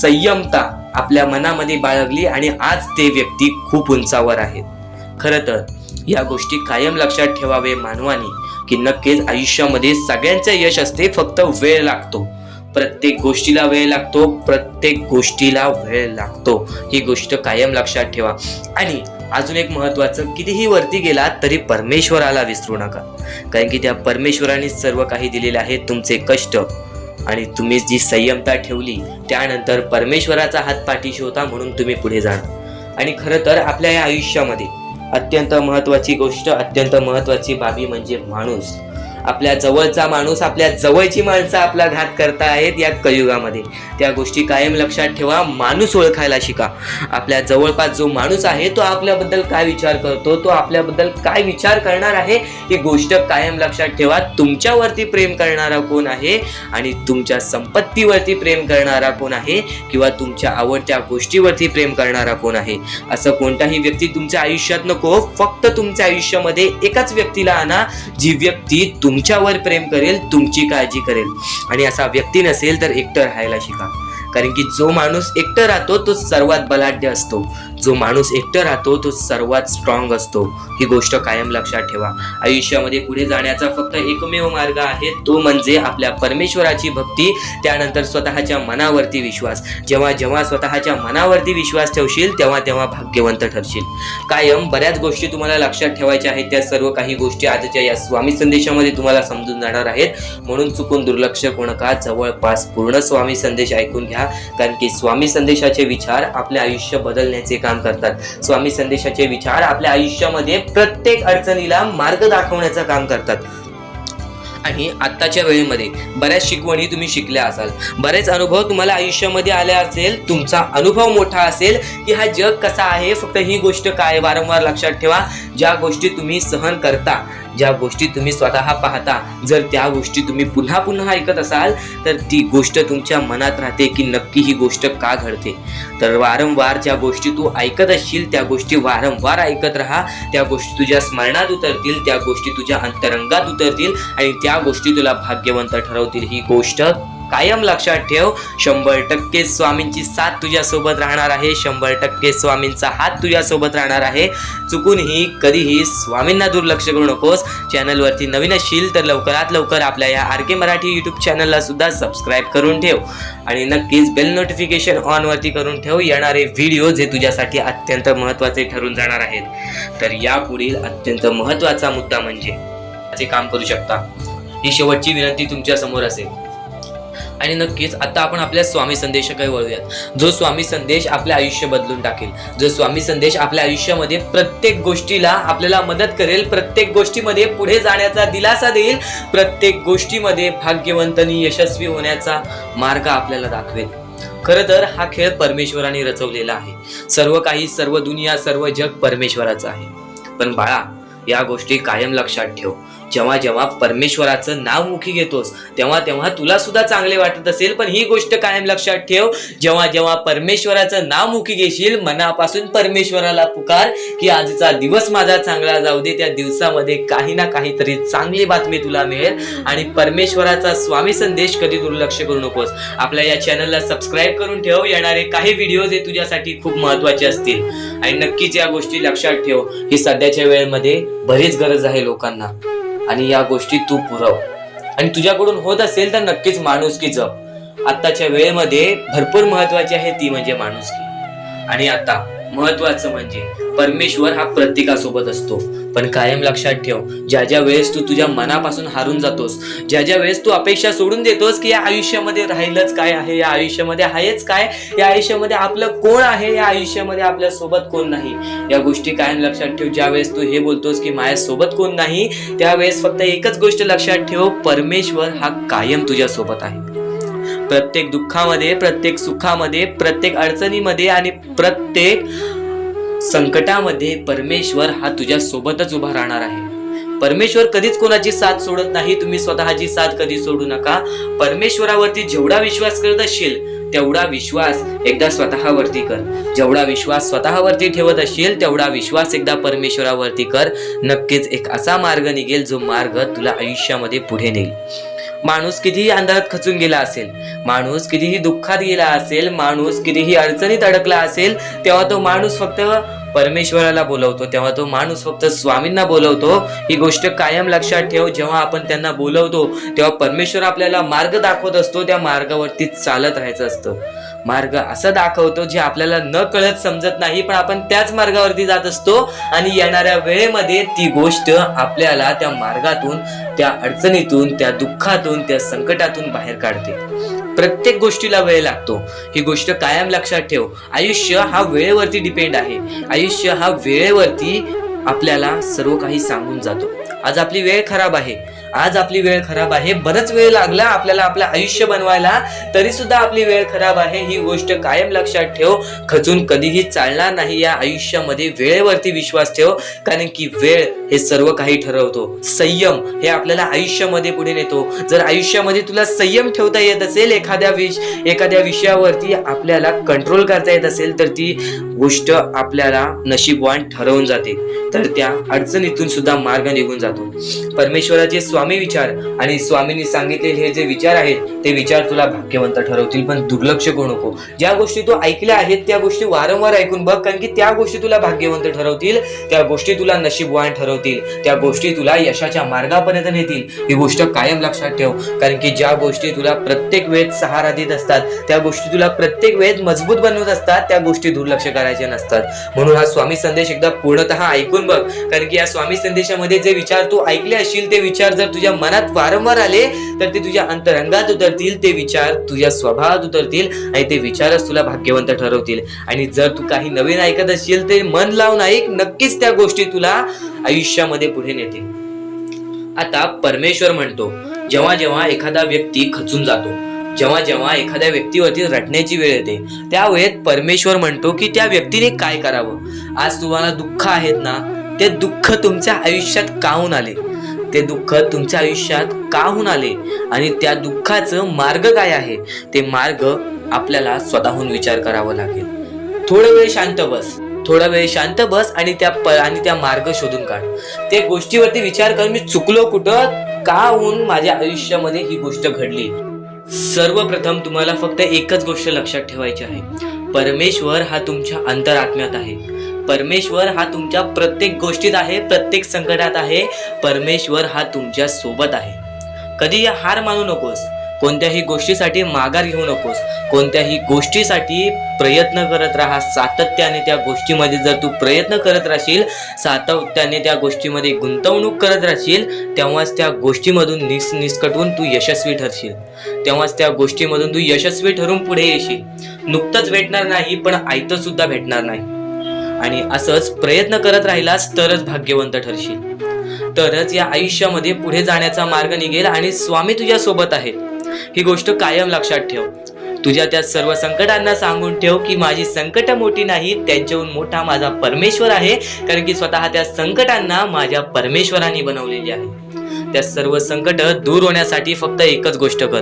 संयमता आपल्या मनामध्ये बाळगली आणि आज ते व्यक्ती खूप उंचावर आहेत. खरं तर या गोष्टी कायम लक्षात ठेवावे मानवाने की नक्कीच आयुष्यामध्ये सगळ्यांचं यश असते, फक्त वेळ लागतो. प्रत्येक गोष्टीला वेळ लागतो, प्रत्येक गोष्टीला वेळ लागतो. ही गोष्ट कायम लक्षात ठेवा. आणि अजून एक महत्वाचं, कितीही वरती गेला तरी परमेश्वराला विसरू नका. कारण की त्या परमेश्वराने सर्व काही दिलेले आहे. तुमचे कष्ट आणि तुम्ही जी संयमता ठेवली त्यानंतर परमेश्वराचा हात पाठीशी होता म्हणून तुम्ही पुढे जाणार. आणि खरं तर आपल्या या आयुष्यामध्ये अत्यंत महत्वाची गोष्ट, अत्यंत महत्वाची बाबी म्हणजे माणूस. आपल्या जवळचा माणूस, आपल्या जवळची माणसं आपला घात करतायत या कलियुगामध्ये. त्या गोष्टी कायम लक्षात ठेवा. माणूस ओळखायला शिका. आपल्या जवळपास जो माणूस आहे तो आपल्याबद्दल काय विचार करतो, तो आपल्याबद्दल काय विचार करणार आहे, ही गोष्ट कायम लक्षात ठेवा. तुमच्यावरती प्रेम करणारा कोण आहे आणि तुमच्या संपत्तीवरती प्रेम करणारा कोण आहे किंवा तुमच्या आवडत्या गोष्टीवरती प्रेम करणारा कोण आहे, असं कोणताही व्यक्ती तुमच्या आयुष्यात नको. फक्त तुमच्या आयुष्यामध्ये एकाच व्यक्तीला आणा, जी व्यक्ती तुमच्यावर प्रेम करेल, तुमची काळजी करेल. आणि असा व्यक्ती नसेल तर एकटं राहायला शिका. कारण की जो माणूस एकटं राहतो तो सर्वात बलाढ्य असतो, जो माणूस एकटं राहतो तो सर्वात स्ट्रॉंग असतो. ही गोष्ट कायम लक्षात ठेवा. आयुष्यामध्ये पुढे जाण्याचा फक्त एकमेव मार्ग आहे, तो म्हणजे आपल्या परमेश्वराची भक्ती, त्यानंतर स्वतःच्या मनावरती विश्वास. जेव्हा जेव्हा स्वतःच्या मनावरती विश्वास ठेवशील तेव्हा तेव्हा भाग्यवंत ठरशील. कायम बऱ्याच गोष्टी तुम्हाला लक्षात ठेवायच्या आहेत. त्या सर्व काही गोष्टी आजच्या या स्वामी संदेशामध्ये तुम्हाला समजून जाणार आहेत. म्हणून चुकून दुर्लक्ष करू नका. जवळपास पूर्ण स्वामी संदेश ऐकून घ्या. कारण की स्वामी संदेशाचे विचार आपले आयुष्य बदलण्याचे काम करतात. स्वामी संदेशाचे विचार आपल्या आयुष्यामध्ये प्रत्येक अडचणीला मार्ग दाखवण्याचं काम करतात. आणि आत्ताच्या वेळेमध्ये बऱ्याच शिकवणी तुम्ही शिकल्या असाल, बरेच अनुभव तुम्हाला आयुष्यामध्ये आले असेल. तुमचा अनुभव मोठा असेल की हा जग कसा आहे. फक्त ही गोष्ट काय वारंवार लक्षात ठेवा, ज्या गोष्टी तुम्ही सहन करता, ज्या गोष्टी तुम्ही स्वतः पाहता, जर त्या गोष्टी तुम्ही पुन्हा पुन्हा ऐकत असाल तर ती गोष्ट तुमच्या मनात राहते की नक्की ही गोष्ट का घडते. तर वारंवार ज्या गोष्टी तू ऐकत असशील त्या गोष्टी वारंवार ऐकत राहा. त्या गोष्टी तुझ्या स्मरणात उतरतील, त्या गोष्टी तुझ्या अंतरंगात उतरतील आणि त्या गोष्टी तुला भाग्यवंत ठरवतील. ही गोष्ट कायम लक्षात ठेव. 100% स्वामींची साथ तुझ्या सोबत राहणार आहे. 100% स्वामींचा हात तुझ्या सोबत राहणार आहे. चुकूनही कधीही स्वामींना दुर्लक्ष करू नकोस. चॅनलवरती नवीन असशील तर लवकरात लवकर आपल्या या RK मराठी यूट्यूब चॅनलला सुद्धा सबस्क्राईब करून ठेव आणि नक्कीच बेल नोटिफिकेशन ऑन वरती करून ठेव. येणारे व्हिडिओ जे तुझ्यासाठी अत्यंत महत्त्वाचे ठरून जाणार आहेत. तर यापुढील अत्यंत महत्त्वाचा मुद्दा म्हणजे काम करू शकता. ही शेवटची विनंती तुमच्या समोर असेल. आणि नक्कीच आता आपण आपल्या स्वामी संदेशाकडे वळूयात. जो स्वामी संदेश आपले आयुष्य बदलून टाकेल, जो स्वामी संदेश आपल्या आयुष्यामध्ये प्रत्येक गोष्टीला आपल्याला मदत करेल, प्रत्येक गोष्टीमध्ये पुढे जाण्याचा दिलासा देईल, प्रत्येक गोष्टीमध्ये भाग्यवंतांनी यशस्वी होण्याचा मार्ग आपल्याला दाखवेल. खरं तर हा खेळ परमेश्वराने रचवलेला आहे. सर्व काही, सर्व दुनिया, सर्व जग परमेश्वराचं आहे. पण बाळा, या गोष्टी कायम लक्षात ठेव. जेव्हा जेव्हा परमेश्वराचं नाव मुखी घेतोस तेव्हा तेव्हा तुला सुद्धा चांगले वाटत असेल, पण ही गोष्ट कायम लक्षात ठेव. जेव्हा जेव्हा परमेश्वराचं नाव मुखी घेशील, मनापासून परमेश्वराला पुकार की आजचा दिवस माझा चांगला जाऊ दे. त्या दिवसामध्ये काही ना काहीतरी चांगली बातमी तुला मिळेल. आणि परमेश्वराचा स्वामी संदेश कधी दुर्लक्ष करू नकोस. आपल्या या चॅनलला सबस्क्राईब करून ठेव. येणारे काही व्हिडिओ हे तुझ्यासाठी खूप महत्त्वाचे असतील. आणि नक्कीच या गोष्टी लक्षात ठेव. ही सध्याच्या वेळेमध्ये बरीच गरज आहे लोकांना आणि या गोष्टी तू पुरव. आणि तुझ्याकडून होत असेल तर नक्कीच माणुसकी जप. आत्ताच्या वेळेमध्ये भरपूर महत्वाची आहे ती म्हणजे माणुसकी. आणि आता महत्वाचं म्हणजे परमेश्वर हा प्रत्येकासोबत असतो, पण कायम लक्षात ठेव, ज्या ज्या वेळेस तू तुझ्या मनापासून हारून जातोस, ज्या ज्या वेळेस तू अपेक्षा सोडून देतोस की या आयुष्यामध्ये राहिलंच काय आहे, या आयुष्यामध्ये आहेच काय, या आयुष्यामध्ये आपलं कोण आहे, या आयुष्यामध्ये आपल्या सोबत कोण नाही, या गोष्टी कायम लक्षात ठेव. ज्या वेळेस तू हे बोलतोस की माझ्या सोबत कोण नाही, त्यावेळेस फक्त एकच गोष्ट लक्षात ठेव, परमेश्वर हा कायम तुझ्या सोबत आहे. प्रत्येक दुःखामध्ये, प्रत्येक सुखामध्ये, प्रत्येक अडचणीमध्ये आणि प्रत्येक संकटामध्ये परमेश्वर हा तुझ्या सोबतच उभा राहणार आहे. परमेश्वर कधीच कोणाची साथ सोडत नाही. तुम्ही स्वतःची साथ कधी सोडू नका. परमेश्वरावरती जेवढा विश्वास करत असशील तेवढा विश्वास एकदा स्वतःवरती कर. जेवढा विश्वास स्वतःवरती ठेवत असशील तेवढा विश्वास एकदा परमेश्वरावरती कर. नक्कीच एक असा मार्ग निघेल जो मार्ग तुला आयुष्यामध्ये पुढे नेईल. माणूस कितीही अंधारात खचून गेला असेल, माणूस कितीही दुःखात गेला असेल, माणूस कितीही अडचणीत अडकला असेल, तेव्हा तो माणूस फक्त परमेश्वराला बोलवतो, तेव्हा तो माणूस फक्त स्वामींना बोलवतो. ही गोष्ट कायम लक्षात ठेव. जेव्हा आपण त्यांना बोलवतो तेव्हा परमेश्वर आपल्याला मार्ग दाखवत असतो. त्या मार्गावरती चालत राहायचं असतं. मार्ग असं दाखवतो जे आपल्याला न कळत समजत नाही, पण आपण त्याच मार्गावरती जात असतो आणि येणाऱ्या वेळेमध्ये ती गोष्ट आपल्याला त्या मार्गातून, त्या अडचणीतून, त्या दुःखातून, त्या संकटातून बाहेर काढते. प्रत्येक गोष्टीला वेळ लागतो. ही गोष्ट कायम लक्षात ठेव. आयुष्य हा वेळेवरती डिपेंड आहे. आयुष्य हा वेळेवरती आपल्याला सर्व काही सांगून जातो. आज आपली वेळ खराब आहे, आज आपली वेळ खराब आहे, बरंच वेळ लागला आपल्याला आपलं आयुष्य बनवायला, तरी सुद्धा आपली वेळ खराब आहे. ही गोष्ट कायम लक्षात ठेव. खचून कधीही चालणार नाही. या आयुष्यामध्ये वेळेवरती विश्वास ठेव, कारण की वेळ हे सर्व काही ठरवतो. संयम हे आपल्याला आयुष्यामध्ये पुढे नेतो. जर आयुष्यामध्ये तुला संयम ठेवता येत असेल, एखाद्या विषयावरती आपल्याला कंट्रोल करता येत असेल, तर ती गोष्ट आपल्याला नशीबवान ठरवून जाते. तर त्या अडचणीतून सुद्धा मार्ग निघून जातो. परमेश्वराचे स्वामी विचार आणि स्वामींनी सांगितलेले हे जे विचार आहेत ते विचार तुला भाग्यवंत ठरवतील. पण दुर्लक्ष करू नको. ज्या गोष्टी तू ऐकल्या आहेत त्या गोष्टी वारंवार ऐकून बघ, कारण की त्या गोष्टी तुला भाग्यवंत ठरवतील, त्या गोष्टी तुला नशीबवान ठरवतील, त्या गोष्टी तुला यशाच्या मार्गापर्यंत नेतील. ही गोष्ट कायम लक्षात ठेव, कारण की ज्या गोष्टी तुला प्रत्येक वेळेत सहारा देत असतात, त्या गोष्टी तुला प्रत्येक वेळेत मजबूत बनवत असतात, त्या गोष्टी दुर्लक्ष करायचे नसतात. म्हणून हा स्वामी संदेश एकदा पूर्णतः ऐकून बघ, कारण की या स्वामी संदेशामध्ये जे विचार तू ऐकले असशील ते विचार जर तुझ्या मनात वारंवार आले तर ते तुझ्या अंतरंगात उतरतील, ते विचार तुझ्या स्वभावात उतरतील आणि ते विचारच तुला भाग्यवंत ठरवतील. आणि जर तू काही नवीन ऐकत असशील ते मन लावून ऐक, नक्कीच त्या गोष्टी तुला आयुष्यामध्ये पुढे नेतील. आता परमेश्वर म्हणतो, जेव्हा जेव्हा एखादा व्यक्ती खचून जातो, जेव्हा जेव्हा एखाद्या व्यक्तीवरती रटण्याची वेळ येते, त्यावेळेत परमेश्वर म्हणतो की त्या व्यक्तीने काय करावं. आज तुम्हाला दुःख आहेत ना, ते दुःख तुमच्या आयुष्यात का होऊन आले, ते दुःख तुमच्या आयुष्यात का होऊन आले आणि त्या दुःखाचं मार्ग काय आहे, ते मार्ग आपल्याला स्वतःहून विचार करावा लागेल. थोडा वेळ शांत बस आणि त्या मार्ग शोधून काढ. त्या गोष्टीवरती विचार कर, मी चुकलो कुठं, का होऊन माझ्या आयुष्यामध्ये ही गोष्ट घडली. सर्वप्रथम तुम्हाला फक्त एकच गोष्ट लक्षात ठेवायची आहे, परमेश्वर हा तुमच्या अंतरात्म्यात आहे. परमेश्वर हा तुमच्या प्रत्येक गोष्टीत आहे, प्रत्येक संकटात आहे. परमेश्वर हा तुमच्या सोबत आहे. कधी हार मानू नकोस, कोणत्याही गोष्टीसाठी माघार घेऊ नकोस, कोणत्याही गोष्टीसाठी प्रयत्न करत राहा. सातत्याने त्या गोष्टीमध्ये जर तू प्रयत्न करत राहशील, सातत्याने त्या गोष्टीमध्ये गुंतवणूक करत राहशील, तेव्हाच त्या गोष्टीमधून निसकटून तू यशस्वी ठरशील, तेव्हाच त्या गोष्टीमधून तू यशस्वी ठरून पुढे येशील. नुकतंच भेटणार नाही, पण आयतं सुद्धा भेटणार नाही. आणि असंच प्रयत्न करत राहिलास तरच भाग्यवंत ठरशील, तरच या आयुष्यामध्ये पुढे जाण्याचा मार्ग निघेल आणि स्वामी तुझ्या सोबत आहेत. ही गोष्ट कायम लक्षात ठेव. तुझ्या त्या सर्व संकटांना सांगून ठेव की माझी संकट मोठी नाही, त्यांच्याहून मोठा माझा परमेश्वर आहे, कारण की स्वतः त्या संकटांना माझ्या परमेश्वराने बनवलेली आहे. त्या सर्व संकट दूर होण्यासाठी फक्त एकच गोष्ट कर,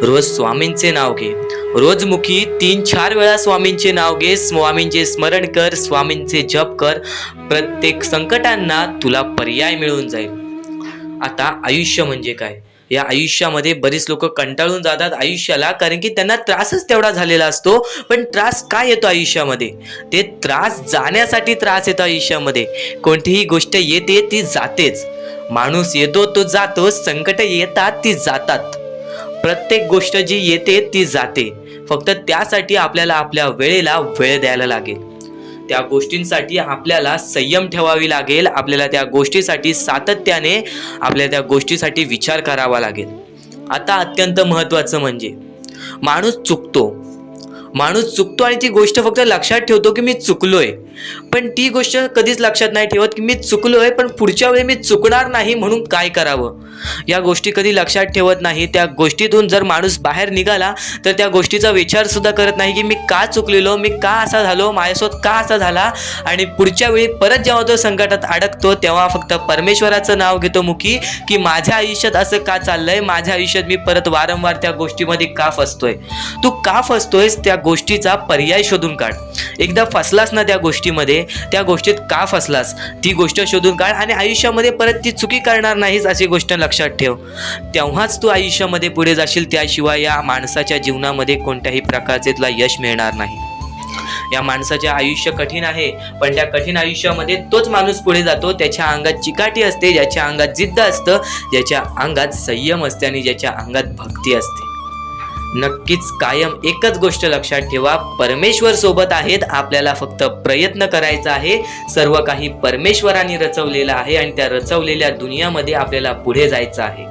रोज स्वामींचे नाव घे. रोजमुखी 3-4 वेळा स्वामींचे नाव घे, स्वामींचे स्मरण कर, स्वामींचे जप कर. प्रत्येक संकटांना तुला पर्याय मिळून जाईल. आता आयुष्य म्हणजे काय, या आयुष्यामध्ये बरीच लोक कंटाळून जातात आयुष्याला, कारण की त्यांना त्रासच तेवढा झालेला असतो. पण त्रास काय येतो आयुष्यामध्ये, ते त्रास जाण्यासाठी त्रास येतो आयुष्यामध्ये. कोणतीही गोष्ट येते ती जातेच, माणूस येतो तो जातो, संकट येतात ती जातात. प्रत्येक गोष्ट जी येते ती जाते, फक्त त्यासाठी आपल्याला आपल्या वेळेला वेळ द्यायला लागेल. त्या गोष्टींसाठी आपल्याला संयम ठेवावी लागेल. आपल्याला त्या गोष्टीसाठी सातत्याने आपल्याला त्या गोष्टीसाठी विचार करावा लागेल. आता अत्यंत महत्त्वाचं म्हणजे माणूस चुकतो आणि ती गोष्ट फक्त लक्षात ठेवतो की मी चुकलोय, पण ती गोष्ट कधीच लक्षात नाही ठेवत की मी चुकलोय पण पुढच्या वेळी मी चुकणार नाही म्हणून काय करावं. या गोष्टी कधी लक्षात ठेवत नाही. त्या गोष्टीतून जर माणूस बाहेर निघाला तर त्या गोष्टीचा विचार सुद्धा करत नाही की मी का चुकलेलो, मी का असा झालो, माझ्यासोबत का असा झाला. आणि पुढच्या वेळी परत जेव्हा तो संकटात अडकतो तेव्हा फक्त परमेश्वराचं नाव घेतो मुखी की माझ्या आयुष्यात असं का चाललंय, माझ्या आयुष्यात मी परत वारंवार त्या गोष्टीमध्ये का फसतोय. तू का फसतोयस त्या गोष्टीचा पर्याय शोधून काढ. एकदा फसलास ना त्या गोष्टीमध्ये, त्या गोष्टीत का फसलास ती गोष्ट शोधून काढ आणि आयुष्यामध्ये परत ती चुकी करणार नाहीस अशी गोष्ट लक्षात ठेव. तेव्हाच तू आयुष्यामध्ये पुढे जाशील. त्याशिवाय या माणसाच्या जीवनामध्ये कोणत्याही प्रकारचे तुला यश मिळणार नाही. या माणसाचे आयुष्य कठीण आहे, पण त्या कठीण आयुष्यामध्ये तोच माणूस पुढे जातो त्याच्या अंगात चिकाटी असते, ज्याच्या अंगात जिद्द असतं, ज्याच्या अंगात संयम असते आणि ज्याच्या अंगात भक्ती असते. नक्कीच कायम एकच गोष्ट लक्षात ठेवा, परमेश्वर सोबत आहेत. आपल्याला फक्त प्रयत्न करायचा आहे. सर्व काही परमेश्वराने रचवलेलं आहे आणि त्या रचवलेल्या दुनियामध्ये आपल्याला पुढे जायचं आहे.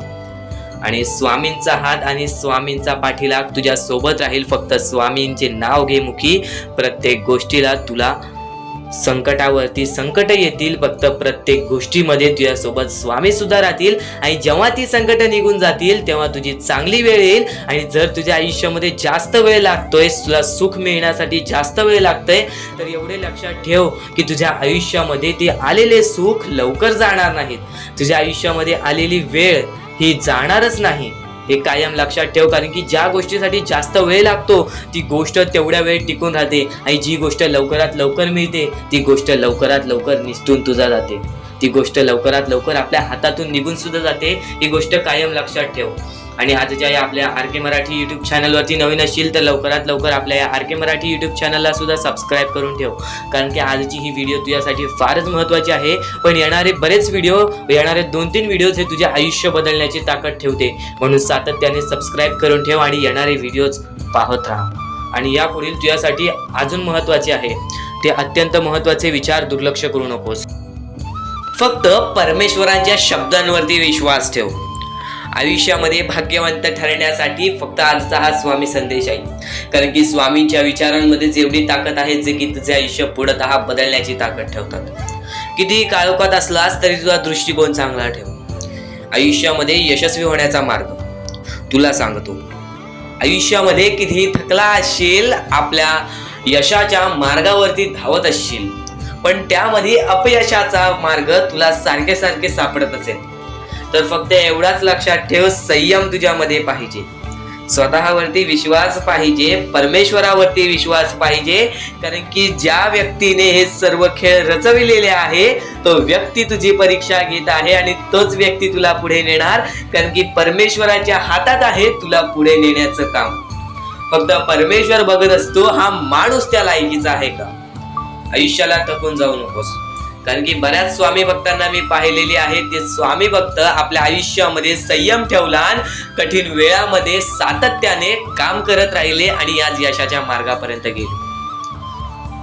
आणि स्वामींचा हात आणि स्वामींचा पाठीलाग तुझ्या सोबत राहील. फक्त स्वामींचे नाव घे मुखी. प्रत्येक गोष्टीला तुला संकटावरती संकट येतील, फक्त प्रत्येक गोष्टीमध्ये तुझ्यासोबत स्वामी सुद्धा राहतील. आणि जेव्हा ती संकट निघून जातील तेव्हा तुझी चांगली वेळ येईल. आणि जर तुझ्या आयुष्यामध्ये जास्त वेळ लागतोय, तुला सुख मिळण्यासाठी जास्त वेळ लागतोय, तर एवढे लक्षात ठेव की तुझ्या आयुष्यामध्ये ते आलेले सुख लवकर जाणार नाहीत. तुझ्या आयुष्यामध्ये आलेली वेळ ही जाणारच नाही, हे कायम लक्षात ठेव. कारण की ज्या गोष्टीसाठी जास्त वेळ लागतो ती गोष्ट तेवढ्या वेळ टिकून राहते आणि जी गोष्ट लवकरात लवकर मिळते ती गोष्ट लवकरात लवकर निसटून तुझा जाते. ती गोष्ट लवकरात लवकर आपल्या हातातून निघून सुद्धा जाते. ही गोष्ट कायम लक्षात ठेव. आणि आजच्या या आपल्या आर.के. मराठी यूट्यूब चॅनलवरती नवीन असशील तर लवकरात लवकर आपल्या या आर.के. मराठी यूट्यूब चॅनलला सुद्धा सबस्क्राईब करून ठेव. कारण की आजची ही व्हिडिओ तुझ्यासाठी फारच महत्त्वाची आहे. पण येणारे बरेच व्हिडिओ, येणारे 2-3 व्हिडिओज हे तुझे आयुष्य बदलण्याची ताकद ठेवते. म्हणून सातत्याने सबस्क्राईब करून ठेव आणि येणारे व्हिडिओज पाहत राहा. आणि यापुढील तुझ्यासाठी अजून महत्त्वाचे आहे ते अत्यंत महत्त्वाचे विचार दुर्लक्ष करू नकोस. फक्त परमेश्वरांच्या शब्दांवरती विश्वास ठेव. आयुष्यामध्ये भाग्यवंत ठरण्यासाठी फक्त आजचा हा स्वामी संदेश आहे. कारण की स्वामींच्या विचारांमध्येच एवढी ताकद आहे जे की तुझे आयुष्य पूर्णतः बदलण्याची ताकद ठेवतात. कितीही काळोखात असलास तरी तुझा दृष्टिकोन चांगला ठेव. आयुष्यामध्ये यशस्वी होण्याचा मार्ग तुला सांगतो. आयुष्यामध्ये कितीही थकला असशील, आपल्या यशाच्या मार्गावरती धावत असशील, पण त्यामध्ये अपयशाचा मार्ग तुला सारखे सारखे सापडत असेल तर फक्त एवढाच लक्षात ठेव, संयम तुझ्यामध्ये पाहिजे, स्वतःवरती विश्वास पाहिजे, परमेश्वरावरती विश्वास पाहिजे. कारण की ज्या व्यक्तीने हे सर्व खेळ रचविलेले आहे तो व्यक्ती तुझी परीक्षा घेत आहे आणि तोच व्यक्ती तुला पुढे नेणार. कारण की परमेश्वराच्या हातात आहे तुला पुढे नेण्याचं काम. फक्त परमेश्वर बघत असतो हा माणूस त्या लायकीचा आहे का. आयुष्याला थकून जाऊ नकोस. कारण की बऱ्याच स्वामी भक्तांना मी पाहिलेले आहे, ते स्वामी भक्त आपल्या आयुष्यामध्ये संयम ठेवला, कठीण वेळामध्ये सातत्याने काम करत राहिले आणि आज यशाच्या मार्गापर्यंत गेले.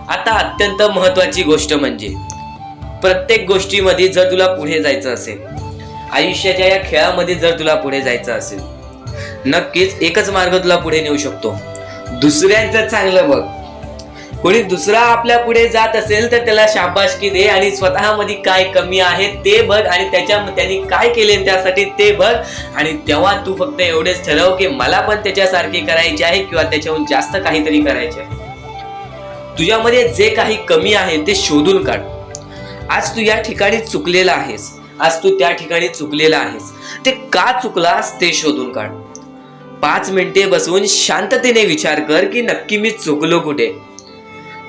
आता अत्यंत महत्वाची गोष्ट म्हणजे प्रत्येक गोष्टीमध्ये जर तुला पुढे जायचं असेल, आयुष्याच्या या खेळामध्ये जर तुला पुढे जायचं असेल, नक्कीच एकच मार्ग तुला पुढे नेऊ शकतो. दुसऱ्यांचं चांगलं बघ. कोणी दुसरा आपल्या पुढे जात असेल तर त्याला शाबासकी दे आणि स्वतःमध्ये काय कमी आहे ते बघ आणि त्यांनी काय केले त्यासाठी ते बघ. आणि तेव्हा तू फक्त एवढेच ठरव की मला पण त्याच्यासारखे करायचे आहे किंवा त्याच्याहून जास्त काहीतरी करायचे आहे. तुझ्यामध्ये जे काही कमी आहे ते शोधून काढ. आज तू या ठिकाणी चुकलेला आहेस, आज तू त्या ठिकाणी चुकलेला आहेस, ते का चुकलास ते शोधून काढ. 5 मिनिटे बसून शांततेने विचार कर की नक्की मी चुकलो कुठे.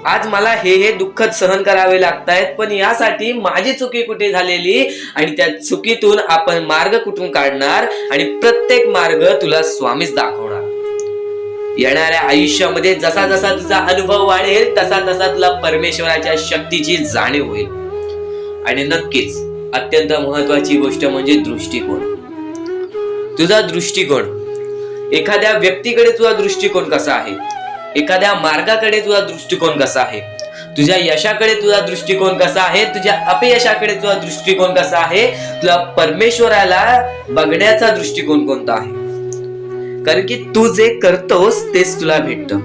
आज मला हे दुःख सहन करावे लागतायत, पण यासाठी माझी चुकी कुठे झालेली आणि त्या चुकीतून आपण मार्ग कुठून काढणार आणि प्रत्येक मार्ग तुला स्वामीच दाखवणार. येणाऱ्या आयुष्यामध्ये जसा जसा तुझा अनुभव वाढेल तसा तसा तुला परमेश्वराच्या शक्तीची जाणीव होईल. आणि नक्कीच अत्यंत महत्वाची गोष्ट म्हणजे दृष्टिकोन. तुझा दृष्टिकोन, एखाद्या व्यक्तीकडे तुझा दृष्टिकोन कसा आहे, एखाद्या मार्गाकडे तुझा दृष्टिकोन कसा आहे, तुझ्या यशाकडे तुझा दृष्टिकोन कसा आहे, तुझ्या अपयशाकडे तुझा दृष्टिकोन कसा आहे, तुला परमेश्वराला बघण्याचा दृष्टिकोन कोणता आहे. कारण की तू जे करतोस तेच तुला भेटतं.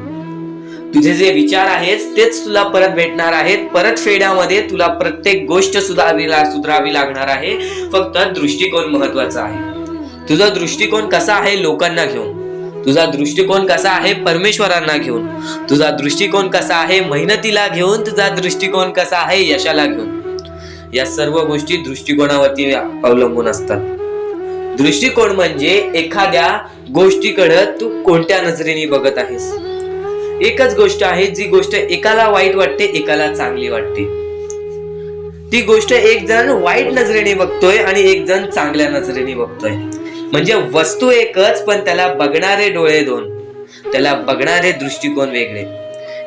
तुझे जे विचार आहेत तेच तुला परत भेटणार आहेत. परत फेड्यामध्ये तुला प्रत्येक गोष्ट सुधारावी लागणार आहे. फक्त दृष्टिकोन महत्वाचा आहे. तुझा दृष्टिकोन कसा आहे लोकांना घेऊन, तुझा दृष्टिकोन कसा आहे परमेश्वरांना घेऊन, तुझा दृष्टिकोन कसा आहे मेहनतीला घेऊन, तुझा दृष्टिकोन कसा आहे यशाला घेऊन. या सर्व गोष्टी दृष्टिकोनावरती अवलंबून असतात. दृष्टिकोन म्हणजे एखाद्या गोष्टीकडे तू कोणत्या नजरेने बघत आहेस. एकच गोष्ट आहे, जी गोष्ट एकाला वाईट वाटते एकाला चांगली वाटते. ती गोष्ट एक जण वाईट नजरेने बघतोय आणि एक जण चांगल्या नजरेने बघतोय. म्हणजे वस्तू एकच पण त्याला बघणारे डोळे दोन, त्याला बघणारे दृष्टिकोन वेगळे.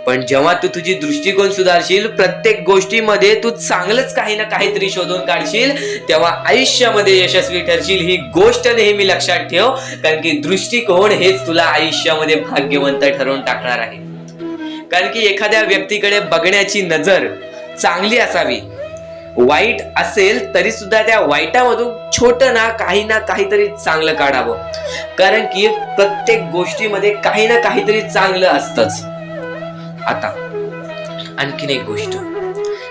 पण जेव्हा तू तुझी दृष्टिकोन सुधारशील, प्रत्येक गोष्टीमध्ये तू चांगलंच काही ना काहीतरी शोधून काढशील, तेव्हा आयुष्यामध्ये यशस्वी ठरशील. ही गोष्ट नेहमी लक्षात ठेव. कारण की दृष्टिकोन हेच तुला आयुष्यामध्ये भाग्यवंत ठरवून टाकणार आहे. कारण की एखाद्या व्यक्तीकडे बघण्याची नजर चांगली असावी. वाईट असेल तरी सुद्धा त्या वाईटामधून छोटं ना काहीतरी चांगलं काढावं. कारण की प्रत्येक गोष्टीमध्ये काही ना काहीतरी चांगलं असतंच. आता आणखीन एक गोष्ट,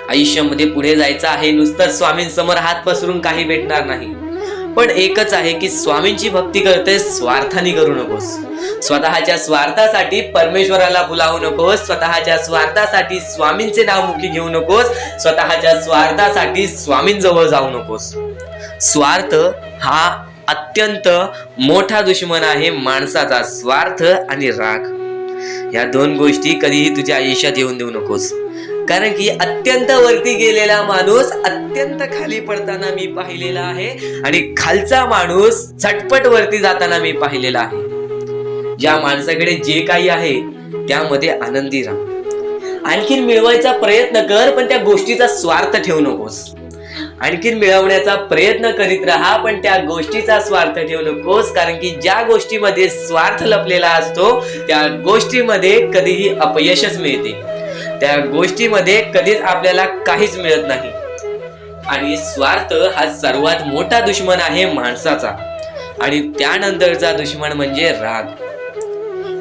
आयुष्यामध्ये पुढे जायचं आहे, नुसतं स्वामींसमोर हात पसरून काही भेटणार नाही. पण एकच आहे की स्वामींची भक्ती करते, स्वार्थाने करू नकोस. स्वतःच्या स्वार्थासाठी परमेश्वराला बुलावू नकोस. स्वतःच्या स्वार्थासाठी स्वामींचे नाव मुखी घेऊ नकोस. स्वतःच्या स्वार्थासाठी स्वामींजवळ जाऊ नकोस. स्वार्थ हा अत्यंत मोठा दुश्मन आहे माणसाचा. स्वार्थ आणि राग या दोन गोष्टी कधीही तुझ्या आयुष्यात येऊन देऊ नकोस. कारण की अत्यंत वरती गेलेला माणूस अत्यंत खाली पडताना मी पाहिलेला आहे आणि खालचा माणूस झटपट वरती जाताना मी पाहिलेला आहे. ज्या माणसाकडे जे काही आहे त्यामध्ये आनंदी राहा. आणखीन मिळवायचा प्रयत्न कर, पण त्या गोष्टीचा स्वार्थ ठेवू नकोस. आणखीन मिळवण्याचा प्रयत्न करीत राहा, पण त्या गोष्टीचा स्वार्थ ठेवू नकोस. कारण की ज्या गोष्टीमध्ये स्वार्थ लपलेला असतो त्या गोष्टीमध्ये कधीही अपयशच मिळते. त्या गोष्टीमध्ये कधीच आपल्याला काहीच मिळत नाही. आणि स्वार्थ हा सर्वात मोठा दुश्मन आहे माणसाचा. आणि त्यानंतरचा दुश्मन म्हणजे राग.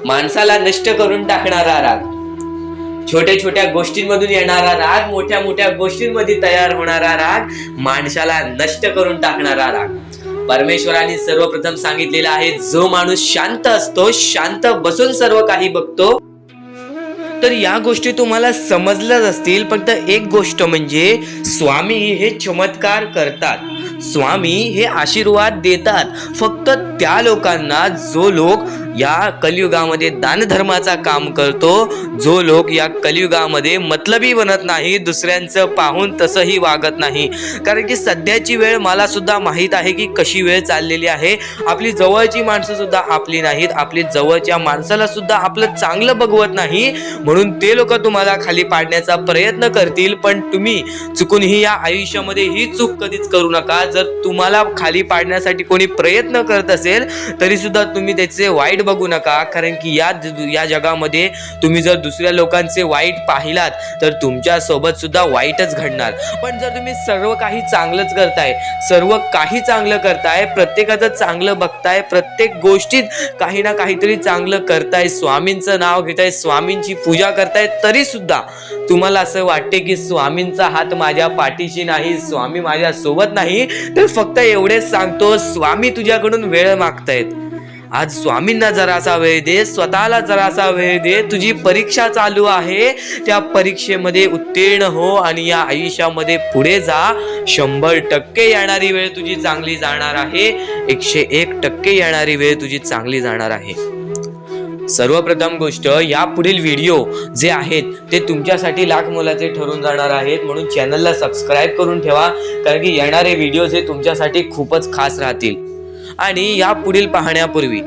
माणसाला नष्ट करून टाकणारा राग, छोट्या छोट्या गोष्टींमधून येणारा राग, मोठ्या मोठ्या गोष्टींमध्ये तयार होणारा राग, माणसाला नष्ट करून टाकणारा राग. परमेश्वराने सर्वप्रथम सांगितलेला आहे, जो माणूस शांत असतो, शांत बसून सर्व काही बघतो. तर या गोष्टी तुम्हाला समजल्याच असतील. फक्त एक गोष्ट म्हणजे स्वामी हे चमत्कार करतात, स्वामी हे आशीर्वाद देतात फक्त त्या लोकांना जो लोक या कलियुगामध्ये दानधर्माचा काम करतो, जो लोक या कलियुगामध्ये मतलबी बनत नाही, दुसऱ्यांचं पाहून तसंही वागत नाही. कारण की सध्याची वेळ मला सुद्धा माहीत आहे की कशी वेळ चाललेली आहे. आपली जवळची माणसं सुद्धा आपली नाहीत, आपली जवळच्या माणसाला सुद्धा आपलं चांगलं बघवत नाही. म्हणून ते लोक तुम्हाला खाली पाडण्याचा प्रयत्न करतील. पण तुम्ही चुकूनही या आयुष्यामध्ये ही चूक कधीच करू नका. जर तुम्हाला खाली पाडण्यासाठी कोणी प्रयत्न करत असेल तरी सुद्धा तुम्ही त्याचे वाईट बघू नका. कारण की या जगामध्ये तुम्ही जर दुसऱ्या लोकांचे वाईट पाहिलात तर तुमच्या सोबत सुद्धा वाईटच घडणार. पण जर तुम्ही सर्व काही चांगलंच करताय, सर्व काही चांगलं करताय, प्रत्येकाचं चांगलं बघताय, प्रत्येक गोष्टीत काही ना काहीतरी चांगलं करताय, स्वामींचं नाव घेताय, स्वामींची पूजा करताय, तरी सुद्धा तुम्हाला असं वाटते की स्वामींचा हात माझ्या पाठीशी नाही, स्वामी माझ्या सोबत नाही, तर फक्त एवढेच सांगतो, स्वामी तुझ्याकडून वेळ मागतायत. आज स्वामींना जरासा वेळ दे, स्वतःला जरासा वेळ दे. तुझी परीक्षा चालू आहे, त्या परीक्षेमध्ये उत्तीर्ण हो आणि या आयुष्यामध्ये पुढे जा. 100% येणारी वेळ तुझी चांगली जाणार आहे. 101% येणारी वेळ तुझी चांगली जाणार आहे. सर्वप्रथम गोष्ट, या पुढील व्हिडिओ जे आहेत ते तुमच्यासाठी लाख मोलाचे ठरून जाणार आहेत. म्हणून चॅनलला सबस्क्राईब करून ठेवा. कारण की येणारे व्हिडिओ हे तुमच्यासाठी खूपच खास राहतील. आणि या पुढील पाहण्यापूर्वी